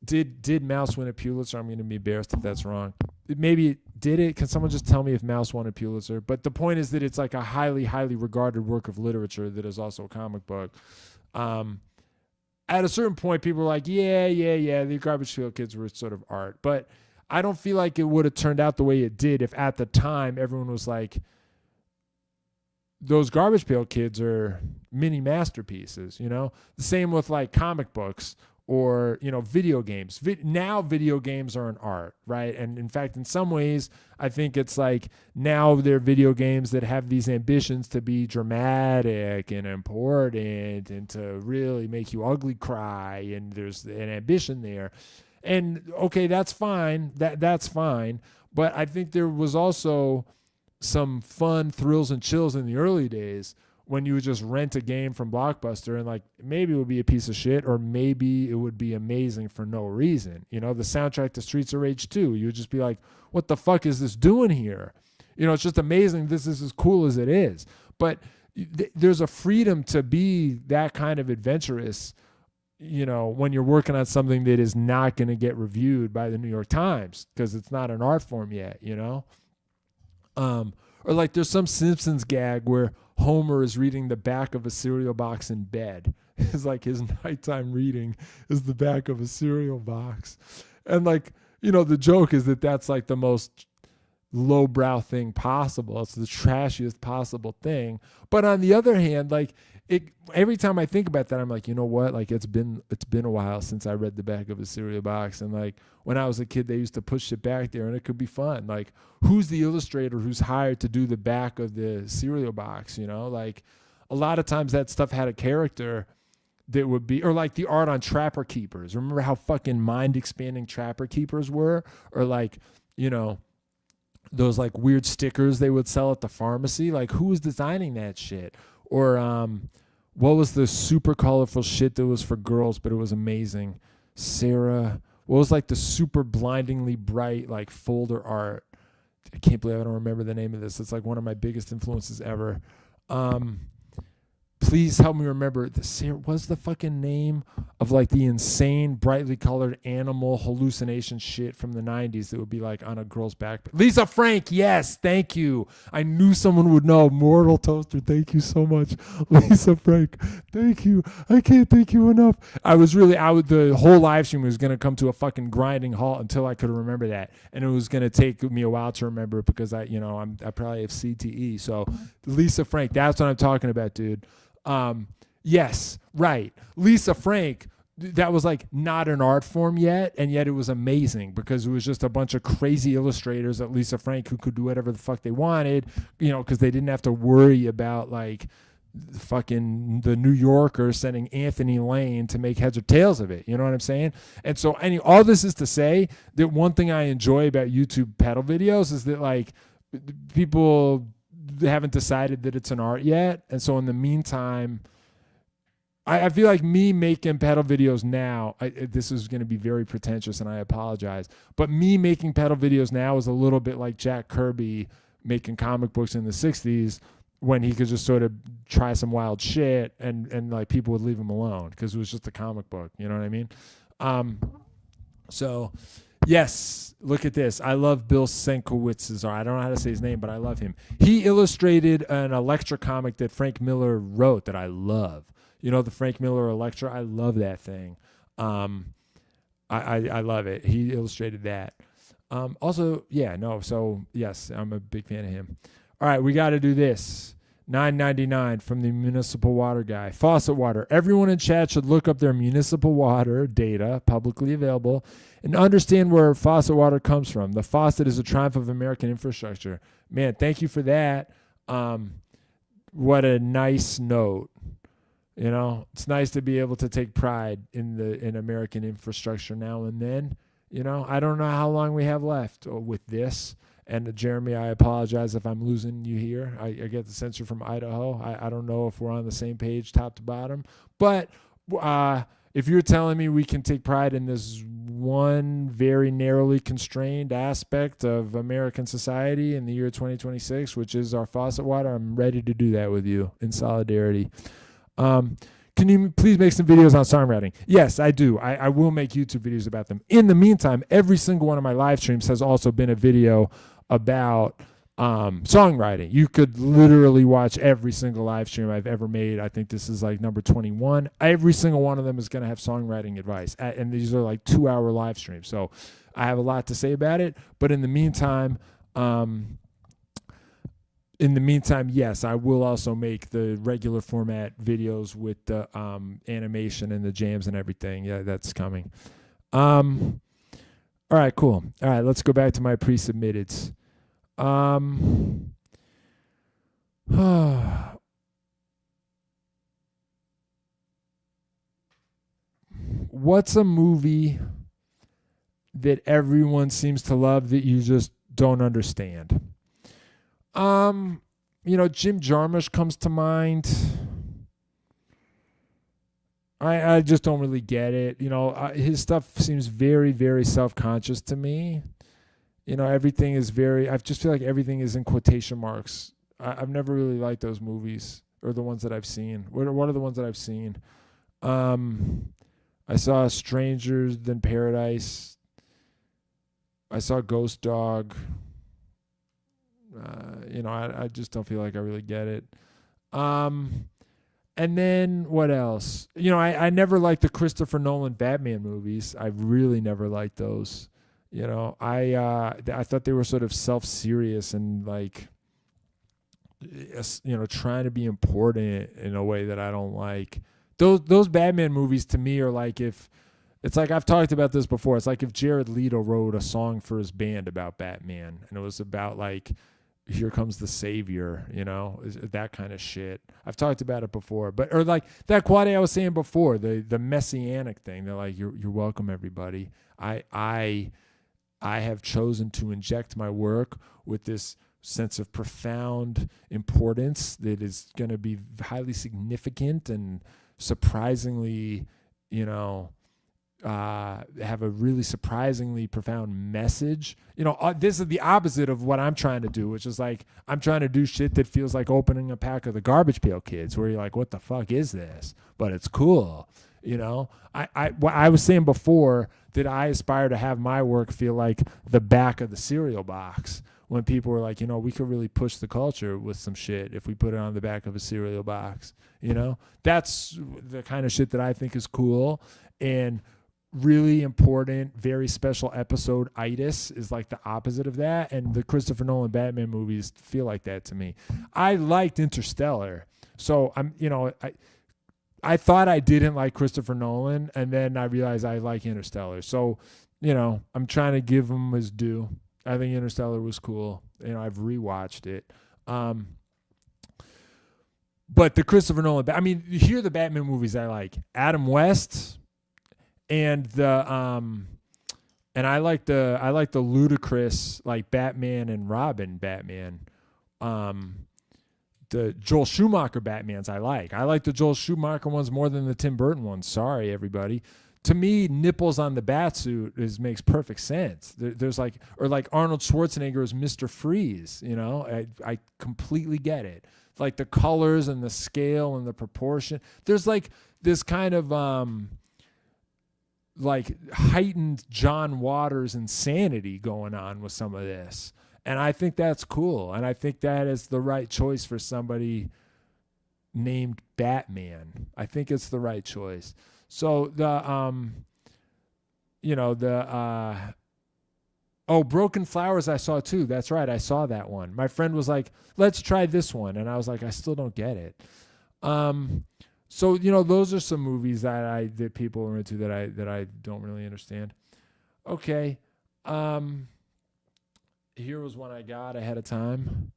Did Mouse win a Pulitzer? I'm going to be embarrassed if that's wrong. Maybe it did it. Can someone just tell me if Mouse won a Pulitzer? But the point is that it's like a highly, highly regarded work of literature that is also a comic book. At a certain point, people were like, yeah, the Garbage Pail Kids were sort of art. But I don't feel like it would have turned out the way it did if at the time everyone was like, those Garbage Pail Kids are mini masterpieces, The same with like comic books or, video games. Now video games are an art, right? And in fact, in some ways, I think it's like now they're video games that have these ambitions to be dramatic and important and to really make you ugly cry, and there's an ambition there. And okay, that's fine. That's fine. But I think there was also some fun thrills and chills in the early days when you would just rent a game from Blockbuster and like maybe it would be a piece of shit or maybe it would be amazing for no reason. The soundtrack to Streets of Rage 2, you would just be like, what the fuck is this doing here? It's just amazing. This is as cool as it is. But there's a freedom to be that kind of adventurous, when you're working on something that is not going to get reviewed by the New York Times because it's not an art form yet, Or like there's some Simpsons gag where Homer is reading the back of a cereal box in bed. It's like his nighttime reading is the back of a cereal box. And like, the joke is that that's like the most lowbrow thing possible. It's the trashiest possible thing. But on the other hand, like every time I think about that, I'm like, you know what? Like it's been a while since I read the back of a cereal box. And like when I was a kid, they used to push it back there and it could be fun. Like who's the illustrator who's hired to do the back of the cereal box? Like a lot of times that stuff had a character that would be, or like the art on Trapper Keepers. Remember how fucking mind expanding Trapper Keepers were? Or like, you know, those like weird stickers they would sell at the pharmacy. Like, who was designing that shit? Or what was the super colorful shit that was for girls, but it was amazing? Sarah, what was like the super blindingly bright like folder art? I can't believe I don't remember the name of this. It's like one of my biggest influences ever. Please help me remember. What's the fucking name of like the insane brightly colored animal hallucination shit from the 90s that would be like on a girl's back? Lisa Frank, yes, thank you. I knew someone would know. Mortal Toaster, thank you so much. Lisa Frank, thank you. I can't thank you enough. The whole live stream was going to come to a fucking grinding halt until I could remember that. And it was going to take me a while to remember it because I probably have CTE. So Lisa Frank, that's what I'm talking about, dude. Yes, right. Lisa Frank, that was like not an art form yet, and yet it was amazing because it was just a bunch of crazy illustrators at Lisa Frank who could do whatever the fuck they wanted, because they didn't have to worry about like fucking the New Yorker sending Anthony Lane to make heads or tails of it. You know what I'm saying? And so all this is to say that one thing I enjoy about YouTube pedal videos is that like people haven't decided that it's an art yet. And so in the meantime, I feel like me making pedal videos now, this is going to be very pretentious and I apologize, but me making pedal videos now is a little bit like Jack Kirby making comic books in the 60s when he could just sort of try some wild shit and like people would leave him alone because it was just a comic book. You know what I mean? So yes, look at this. I love Bill Sienkiewicz's art. I don't know how to say his name, but I love him. He illustrated an Elektra comic that Frank Miller wrote that I love. You know, the Frank Miller Elektra? I love that thing. I love it. He illustrated that. So yes, I'm a big fan of him. All right, we got to do this. $9.99 from the municipal water guy. Faucet water. Everyone in chat should look up their municipal water data, publicly available, and understand where faucet water comes from. The faucet is a triumph of American infrastructure. Man, thank you for that. What a nice note. You know, it's nice to be able to take pride in American infrastructure now and then. You know, I don't know how long we have left with this. And Jeremy, I apologize if I'm losing you here. I get the censor from Idaho. I don't know if we're on the same page top to bottom. But if you're telling me we can take pride in this one very narrowly constrained aspect of American society in the year 2026, which is our faucet water, I'm ready to do that with you in solidarity. Can you please make some videos on songwriting? Yes, I do. I will make YouTube videos about them. In the meantime, every single one of my live streams has also been a video about songwriting. You could literally watch every single live stream I've ever made. I think this is like number 21. Every single one of them is going to have songwriting advice. And these are like 2-hour live streams. So I have a lot to say about it. But in the meantime, yes, I will also make the regular format videos with the animation and the jams and everything. Yeah, that's coming. All right, cool. All right, let's go back to my pre-submitteds. What's a movie that everyone seems to love that you just don't understand? Jim Jarmusch comes to mind. I just don't really get it. His stuff seems very, very self-conscious to me. Everything is I just feel like everything is in quotation marks. I've never really liked those movies or the ones that I've seen. What are the ones that I've seen? I saw Strangers Than Paradise. I saw Ghost Dog. I just don't feel like I really get it. And then what else? I never liked the Christopher Nolan Batman movies. I really never liked those. I thought they were sort of self-serious and like, trying to be important in a way that I don't like. Those Batman movies to me are like it's like I've talked about this before. It's like if Jared Leto wrote a song for his band about Batman and it was about like, here comes the savior, that kind of shit. I've talked about it before, or like that quality I was saying before, the messianic thing. They're like, you're welcome, everybody. I have chosen to inject my work with this sense of profound importance that is going to be highly significant and surprisingly, have a really surprisingly profound message. This is the opposite of what I'm trying to do, which is like, I'm trying to do shit that feels like opening a pack of the Garbage Pail Kids, where you're like, what the fuck is this? But it's cool. I was saying before that I aspire to have my work feel like the back of the cereal box, when people were like, we could really push the culture with some shit if we put it on the back of a cereal box. That's the kind of shit that I think is cool. And really important, very special episode itis is like the opposite of that. And the Christopher Nolan Batman movies feel like that to me. I liked Interstellar. So I thought I didn't like Christopher Nolan, and then I realized I like Interstellar. So, I'm trying to give him his due. I think Interstellar was cool. I've rewatched it. But the Christopher Nolan, here are the Batman movies I like. Adam West and I like the ludicrous, like, Batman and Robin Batman. The Joel Schumacher Batmans I like. I like the Joel Schumacher ones more than the Tim Burton ones. Sorry, everybody. To me, nipples on the Batsuit makes perfect sense. There's like Arnold Schwarzenegger as Mr. Freeze. I completely get it. Like the colors and the scale and the proportion. There's like this kind of like heightened John Waters insanity going on with some of this. And I think that's cool. And I think that is the right choice for somebody named Batman. I think it's the right choice. So Broken Flowers I saw too. That's right. I saw that one. My friend was like, let's try this one. And I was like, I still don't get it. So, those are some movies that people are into that I don't really understand. Okay. Here was one I got ahead of time.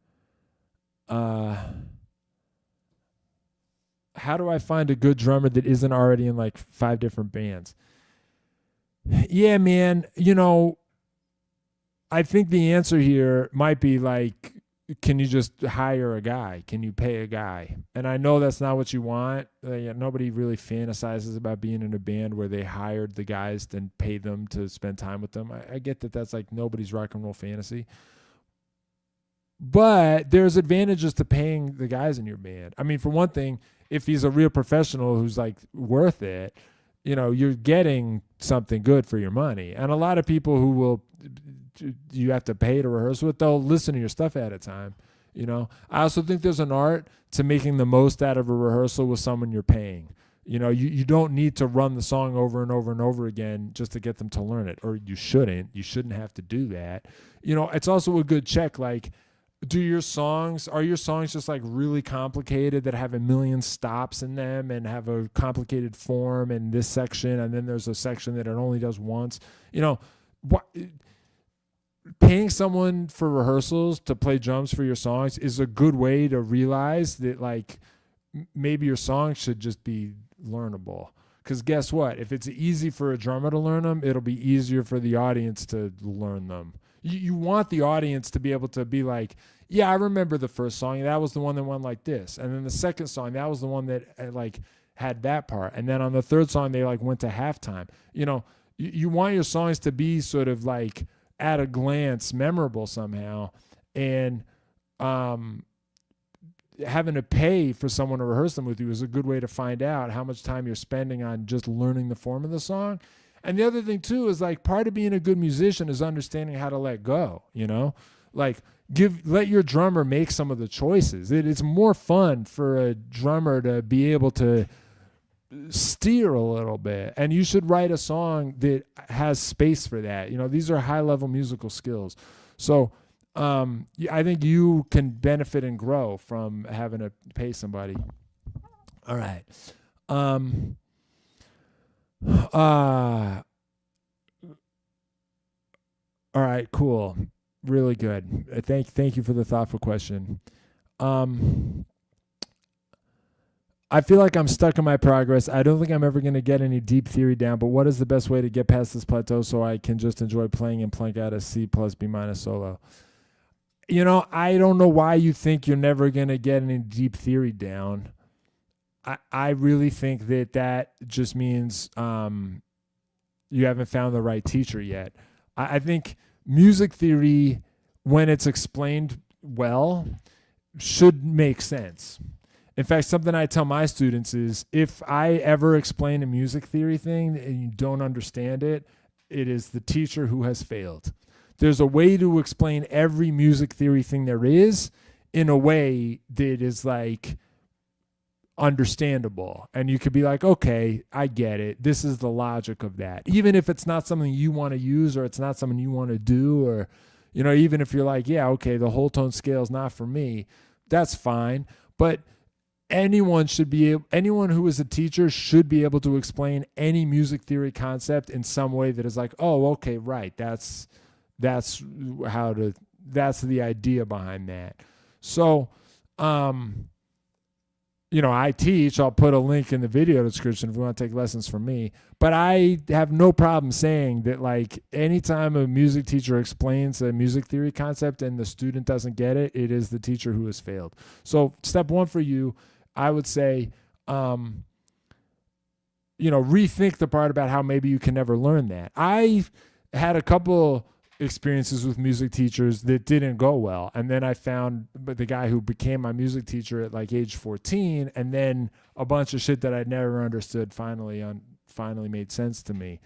How do I find a good drummer that isn't already in like 5 different bands? Yeah, man. I think the answer here might be like, can you just hire a guy? Can you pay a guy? And I know that's not what you want. Nobody really fantasizes about being in a band where they hired the guys and paid them to spend time with them. I get that that's like nobody's rock and roll fantasy. But there's advantages to paying the guys in your band. For one thing, if he's a real professional who's like worth it, you're getting something good for your money. And a lot of people who you have to pay to rehearse with, they'll listen to your stuff at a time. I also think there's an art to making the most out of a rehearsal with someone you're paying. You don't need to run the song over and over and over again just to get them to learn it, or you shouldn't have to do that. It's also a good check. Like, are your songs just like really complicated that have a million stops in them and have a complicated form in this section, and then there's a section that it only does once? Paying someone for rehearsals to play drums for your songs is a good way to realize that, like, maybe your songs should just be learnable. Because guess what? If it's easy for a drummer to learn them, it'll be easier for the audience to learn them. You want the audience to be able to be like, yeah, I remember the first song. That was the one that went like this. And then the second song, that was the one that like had that part. And then on the third song, they like went to halftime. You want your songs to be sort of like, at a glance, memorable somehow. And having to pay for someone to rehearse them with you is a good way to find out how much time you're spending on just learning the form of the song. And the other thing too is like, part of being a good musician is understanding how to let go, like let your drummer make some of the choices. It's more fun for a drummer to be able to steer a little bit, and you should write a song that has space for that. These are high level musical skills. So I think you can benefit and grow from having to pay somebody. All right. All right, cool. Really good. Thank you for the thoughtful question. I feel like I'm stuck in my progress. I don't think I'm ever going to get any deep theory down, but what is the best way to get past this plateau so I can just enjoy playing and plunk out a C plus B minus solo? I don't know why you think you're never going to get any deep theory down. I really think that just means you haven't found the right teacher yet. I think music theory, when it's explained well, should make sense. In fact, something I tell my students is if I ever explain a music theory thing and you don't understand it, it is the teacher who has failed. There's a way to explain every music theory thing there is in a way that is like understandable. And you could be like, okay, I get it. This is the logic of that. Even if it's not something you want to use or it's not something you want to do, or, even if you're like, yeah, okay, the whole tone scale is not for me, that's fine. But anyone who is a teacher should be able to explain any music theory concept in some way that is like, oh, okay, right. That's the idea behind that. So, I teach. I'll put a link in the video description if you want to take lessons from me. But I have no problem saying that, like, anytime a music teacher explains a music theory concept and the student doesn't get it, it is the teacher who has failed. So step one for you, I would say, rethink the part about how maybe you can never learn that. I had a couple experiences with music teachers that didn't go well. And then I found the guy who became my music teacher at like age 14, and then a bunch of shit that I'd never understood finally made sense to me.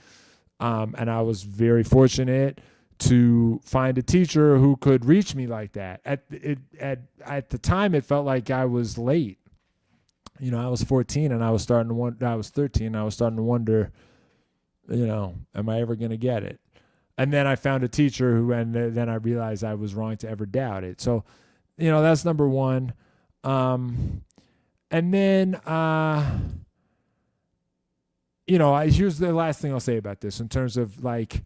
And I was very fortunate to find a teacher who could reach me like that. At the time, it felt like I was late. I was 14 and I was 13. I was starting to wonder, am I ever going to get it? And then I found a teacher and then I realized I was wrong to ever doubt it. So, that's number one. And then, here's the last thing I'll say about this in terms of like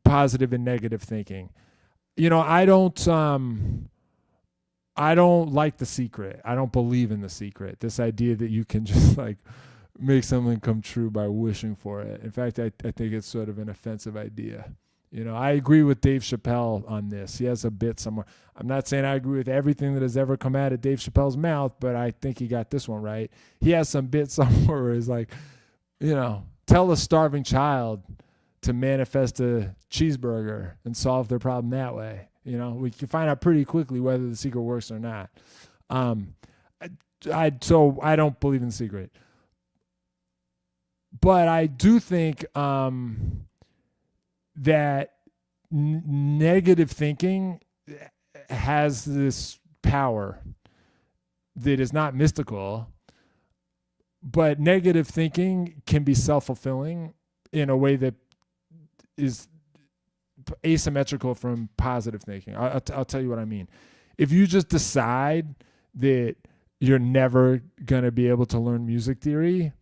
positive and negative thinking. I don't like The Secret. I don't believe in The Secret. This idea that you can just like make something come true by wishing for it. In fact, I think it's sort of an offensive idea. I agree with Dave Chappelle on this. He has a bit somewhere. I'm not saying I agree with everything that has ever come out of Dave Chappelle's mouth, but I think he got this one right. He has some bit somewhere where he's like, tell a starving child to manifest a cheeseburger and solve their problem that way. We can find out pretty quickly whether The Secret works or not. So I don't believe in The Secret. But I do think that negative thinking has this power that is not mystical, but negative thinking can be self-fulfilling in a way that is asymmetrical from positive thinking. I'll tell you what I mean. If you just decide that you're never going to be able to learn music theory,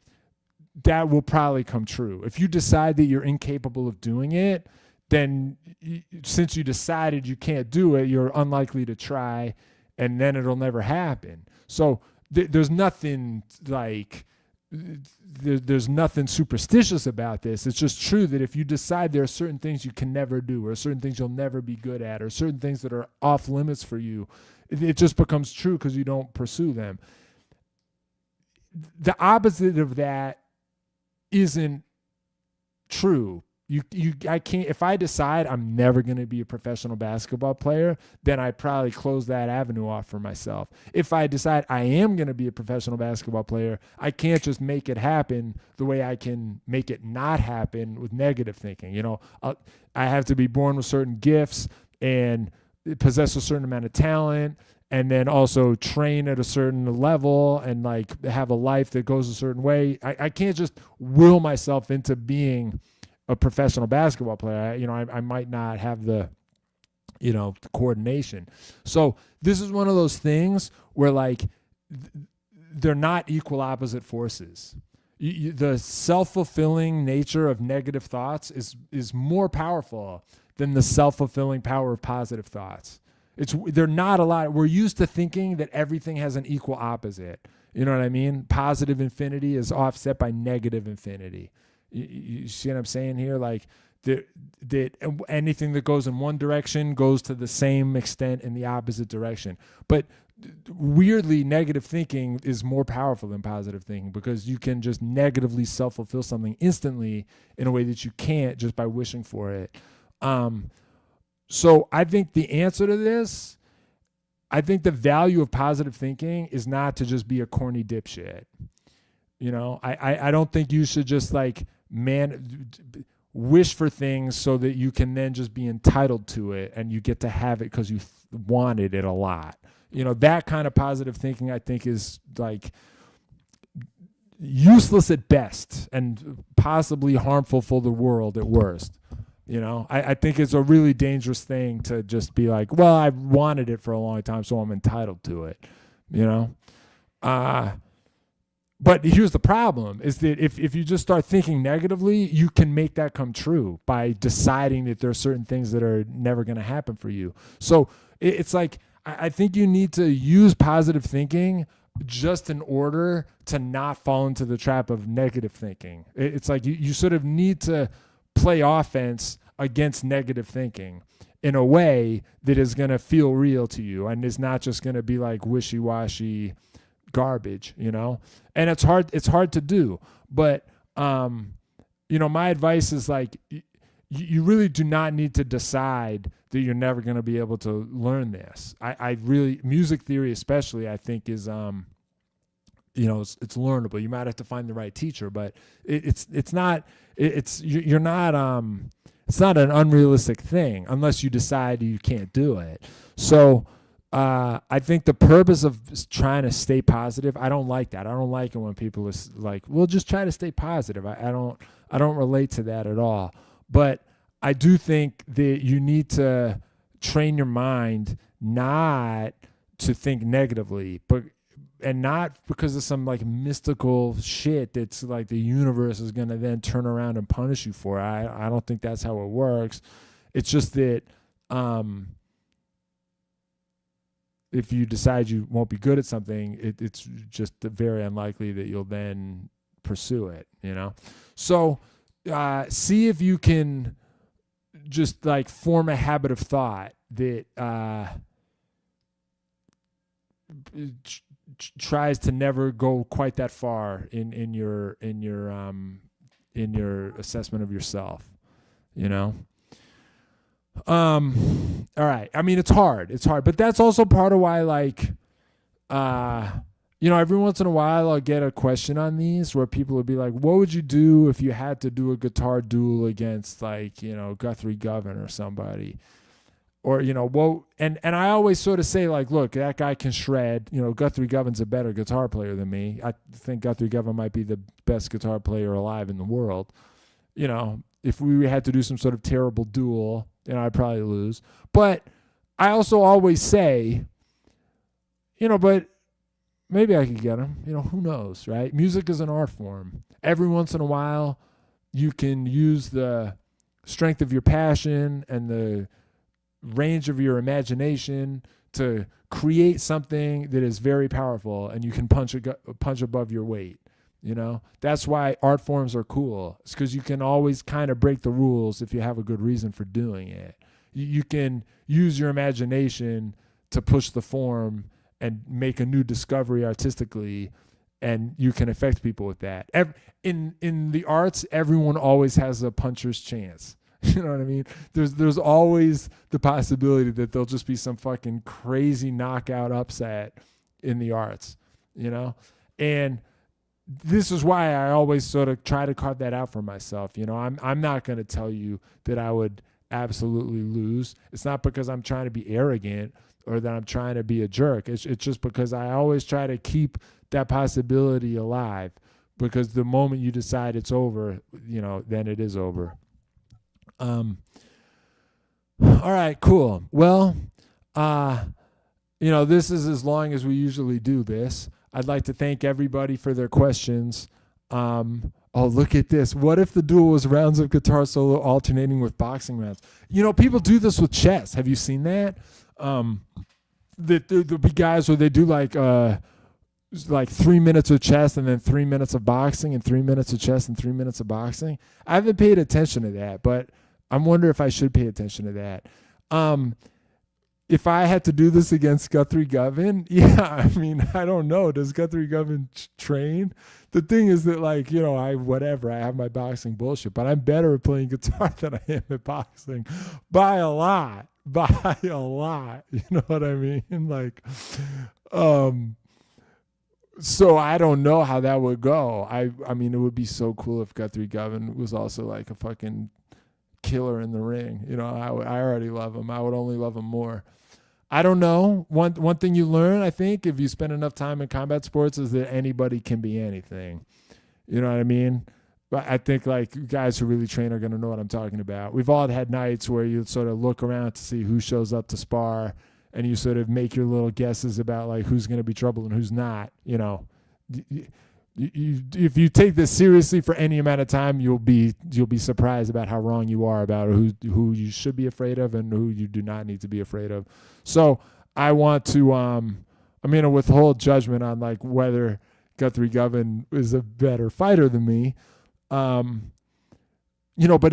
that will probably come true. If you decide that you're incapable of doing it, then since you decided you can't do it, you're unlikely to try, and then it'll never happen. So there's nothing there's nothing superstitious about this. It's just true that if you decide there are certain things you can never do, or certain things you'll never be good at, or certain things that are off limits for you, it just becomes true because you don't pursue them. The opposite of that isn't true. I can't. If I decide I'm never going to be a professional basketball player, then I probably close that avenue off for myself. If I decide I am going to be a professional basketball player, I can't just make it happen the way I can make it not happen with negative thinking. I have to be born with certain gifts and possess a certain amount of talent, and then also train at a certain level and like have a life that goes a certain way. I can't just will myself into being a professional basketball player. I might not have the coordination. So this is one of those things where like they're not equal opposite forces. The self-fulfilling nature of negative thoughts is more powerful than the self-fulfilling power of positive thoughts. They're not a lot. We're used to thinking that everything has an equal opposite. You know what I mean? Positive infinity is offset by negative infinity. You see what I'm saying here? Like that anything that goes in one direction goes to the same extent in the opposite direction. But weirdly, negative thinking is more powerful than positive thinking because you can just negatively self-fulfill something instantly in a way that you can't just by wishing for it. So I think the answer to this, I think the value of positive thinking is not to just be a corny dipshit. You know, I don't think you should just like wish for things so that you can then just be entitled to it and you get to have it because you wanted it a lot. You know, that kind of positive thinking, I think, is like useless at best and possibly harmful for the world at worst. You know, I think it's a really dangerous thing to just be like, well, I've wanted it for a long time, so I'm entitled to it. You know, but here's the problem is that if you just start thinking negatively, you can make that come true by deciding that there are certain things that are never going to happen for you. So it's like, I think you need to use positive thinking just in order to not fall into the trap of negative thinking. It's like you sort of need to play offense against negative thinking in a way that is going to feel real to you and is not just going to be like wishy-washy garbage, you know? And it's hard to do. But, you know, my advice is like, you really do not need to decide that you're never going to be able to learn this. I really, music theory especially, I think is, you know, it's learnable. You might have to find the right teacher, but it's not an unrealistic thing unless you decide you can't do it. So I think the purpose of trying to stay positive, I don't like that. I don't like it when people are like, well, just try to stay positive. I don't relate to that at all. But I do think that you need to train your mind not to think negatively, and not because of some like mystical shit that's like the universe is going to then turn around and punish you for. I don't think that's how it works. It's just that if you decide you won't be good at something, it's just very unlikely that you'll then pursue it, you know? So see if you can just like form a habit of thought that tries to never go quite that far in your assessment of yourself, you know? All right. I mean, it's hard, but that's also part of why, like, you know, every once in a while I'll get a question on these where people will be like, what would you do if you had to do a guitar duel against, like, you know, Guthrie Govan or somebody? Or, you know, and I always sort of say, like, look, that guy can shred. You know, Guthrie Govan's a better guitar player than me. I think Guthrie Govan might be the best guitar player alive in the world. You know, if we had to do some sort of terrible duel, you know, I'd probably lose. But I also always say, you know, but maybe I could get him. You know, who knows, right? Music is an art form. Every once in a while, you can use the strength of your passion and the range of your imagination to create something that is very powerful, and you can punch above your weight. You know, that's why art forms are cool. It's because you can always kind of break the rules if you have a good reason for doing it. You can use your imagination to push the form and make a new discovery artistically, and you can affect people with that. In the arts, everyone always has a puncher's chance. You know what I mean? There's always the possibility that there'll just be some fucking crazy knockout upset in the arts, you know? And this is why I always sort of try to carve that out for myself. You know, I'm not going to tell you that I would absolutely lose. It's not because I'm trying to be arrogant or that I'm trying to be a jerk. It's just because I always try to keep that possibility alive, because the moment you decide it's over, you know, then it is over. All right, cool. Well, you know, this is as long as we usually do this. I'd like to thank everybody for their questions. Oh, look at this. What if the duel was rounds of guitar solo alternating with boxing rounds? People do this with chess. Have you seen that? There'll be guys where they do like 3 minutes of chess and then 3 minutes of boxing and 3 minutes of chess and 3 minutes of boxing. I haven't paid attention to that, but I'm wondering if I should pay attention to that. If I had to do this against Guthrie Govan, I don't know. Does Guthrie Govan train? The thing is that, I have my boxing bullshit, but I'm better at playing guitar than I am at boxing by a lot. You know what I mean? So I don't know how that would go. I mean, it would be so cool if Guthrie Govan was also like a fucking killer in the ring. I already love him. I would only love him more. I don't know. One thing you learn, I think, if you spend enough time in combat sports, is that anybody can be anything. You know what I mean? But I think guys who really train are going to know what I'm talking about. We've all had nights where you sort of look around to see who shows up to spar, and you sort of make your little guesses about who's going to be trouble and who's not. If you take this seriously for any amount of time, you'll be surprised about how wrong you are about who you should be afraid of and who you do not need to be afraid of. So I want to I'm going to withhold judgment on whether Guthrie Govan is a better fighter than me. But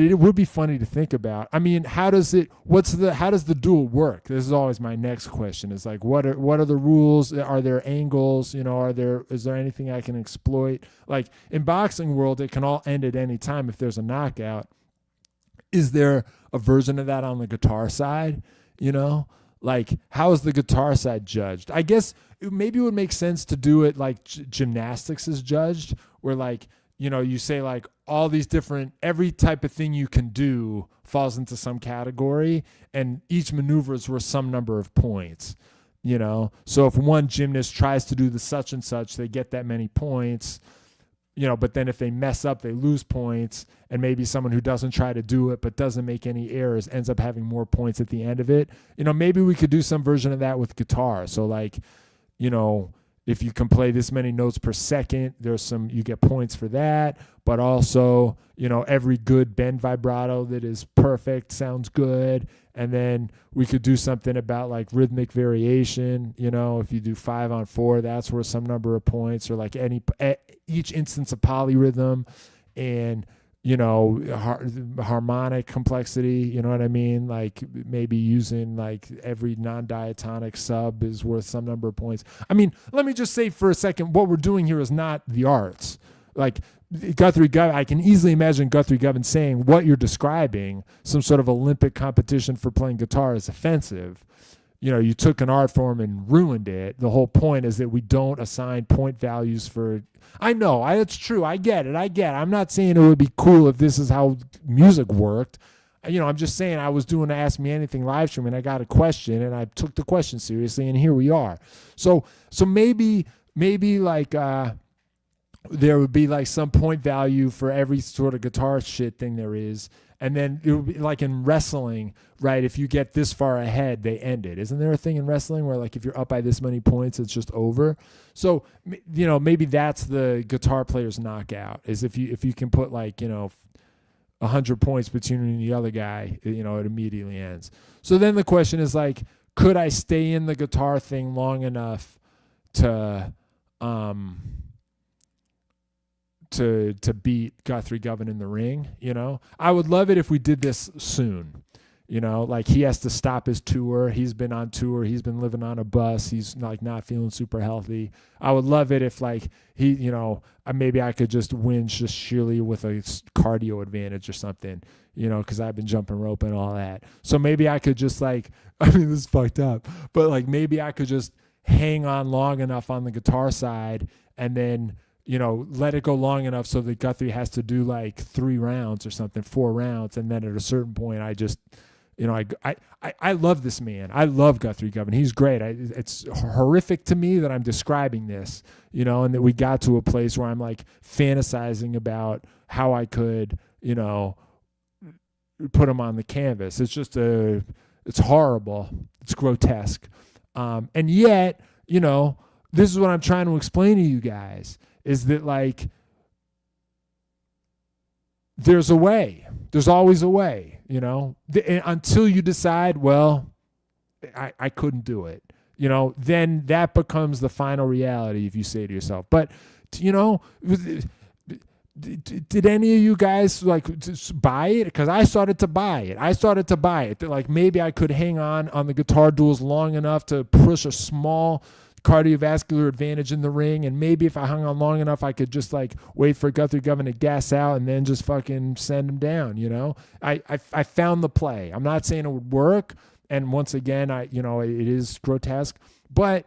it would be funny to think about. I mean, how does the duel work? This is always my next question. Is what are the rules? Are there angles? Is there anything I can exploit? In boxing world, it can all end at any time if there's a knockout. Is there a version of that on the guitar side? How is the guitar side judged? I guess maybe it would make sense to do it like gymnastics is judged, where you say all these different, every type of thing you can do falls into some category, and each maneuver is worth some number of points. So if one gymnast tries to do the such and such, they get that many points. But then if they mess up, they lose points, and maybe someone who doesn't try to do it but doesn't make any errors ends up having more points at the end of it. Maybe we could do some version of that with guitar. So if you can play this many notes per second, you get points for that. But also, every good bend vibrato that is perfect sounds good. And then we could do something about rhythmic variation. If you do 5-on-4, that's worth some number of points, or each instance of polyrhythm and, harmonic complexity. You know what I mean? Maybe using every non-diatonic sub is worth some number of points. I mean, let me just say for a second, what we're doing here is not the arts. Guthrie Govan, I can easily imagine Guthrie Govan saying what you're describing, some sort of Olympic competition for playing guitar, is offensive. You took an art form and ruined it. The whole point is that we don't assign point values for. I know, it's true. I get it. I'm not saying it would be cool if this is how music worked. I'm just saying I was doing Ask Me Anything live stream, and I got a question, and I took the question seriously, and here we are. So maybe there would be some point value for every sort of guitar shit thing there is. And then it would be like in wrestling, right? If you get this far ahead, they end it. Isn't there a thing in wrestling where if you're up by this many points, it's just over? So, maybe that's the guitar player's knockout, is if you can put 100 points between you and the other guy, it immediately ends. So then the question is could I stay in the guitar thing long enough to beat Guthrie Govan in the ring? I would love it if we did this soon. He has to stop his tour. He's been on tour. He's been living on a bus. He's not feeling super healthy. I would love it if he, maybe I could just win just sheerly with a cardio advantage or something, because I've been jumping rope and all that. So maybe I could just this is fucked up, but maybe I could just hang on long enough on the guitar side and then, let it go long enough so that Guthrie has to do 3 rounds or something, 4 rounds. And then at a certain point, I just, I love this man. I love Guthrie Govan. He's great. It's horrific to me that I'm describing this, and that we got to a place where I'm fantasizing about how I could, put him on the canvas. It's just it's horrible. It's grotesque. And yet, this is what I'm trying to explain to you guys, is that there's a way. There's always a way, until you decide, well, I couldn't do it, then that becomes the final reality if you say to yourself. But, did any of you guys buy it? Because I started to buy it. Like maybe I could hang on the guitar duels long enough to push a small cardiovascular advantage in the ring, and maybe if I hung on long enough, I could just wait for Guthrie Govan to gas out and then just fucking send him down. I found the play. I'm not saying it would work, and once again, it is grotesque. But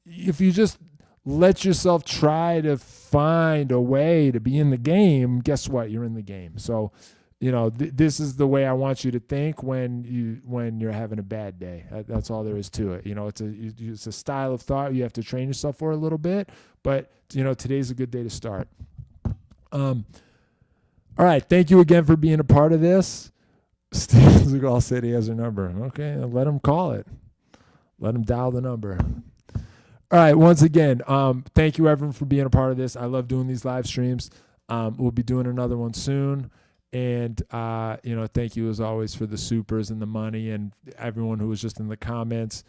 if you just let yourself try to find a way to be in the game, guess what? You're in the game. So, this is the way I want you to think when you're having a bad day. That's all there is to it. It's a style of thought you have to train yourself for a little bit, but today's a good day to start. All right. Thank you again for being a part of this. Steve Seagal said he has a number. Okay. Let him call it. Let him dial the number. All right. Once again, thank you everyone for being a part of this. I love doing these live streams. We'll be doing another one soon. And, thank you as always for the supers and the money and everyone who was just in the comments.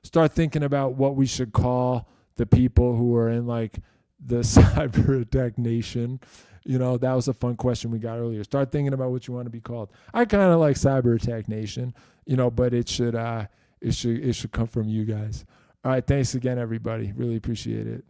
Start thinking about what we should call the people who are in the Cyberattack Nation. That was a fun question we got earlier. Start thinking about what you want to be called. I kind of like Cyberattack Nation, but it should come from you guys. All right. Thanks again, everybody. Really appreciate it.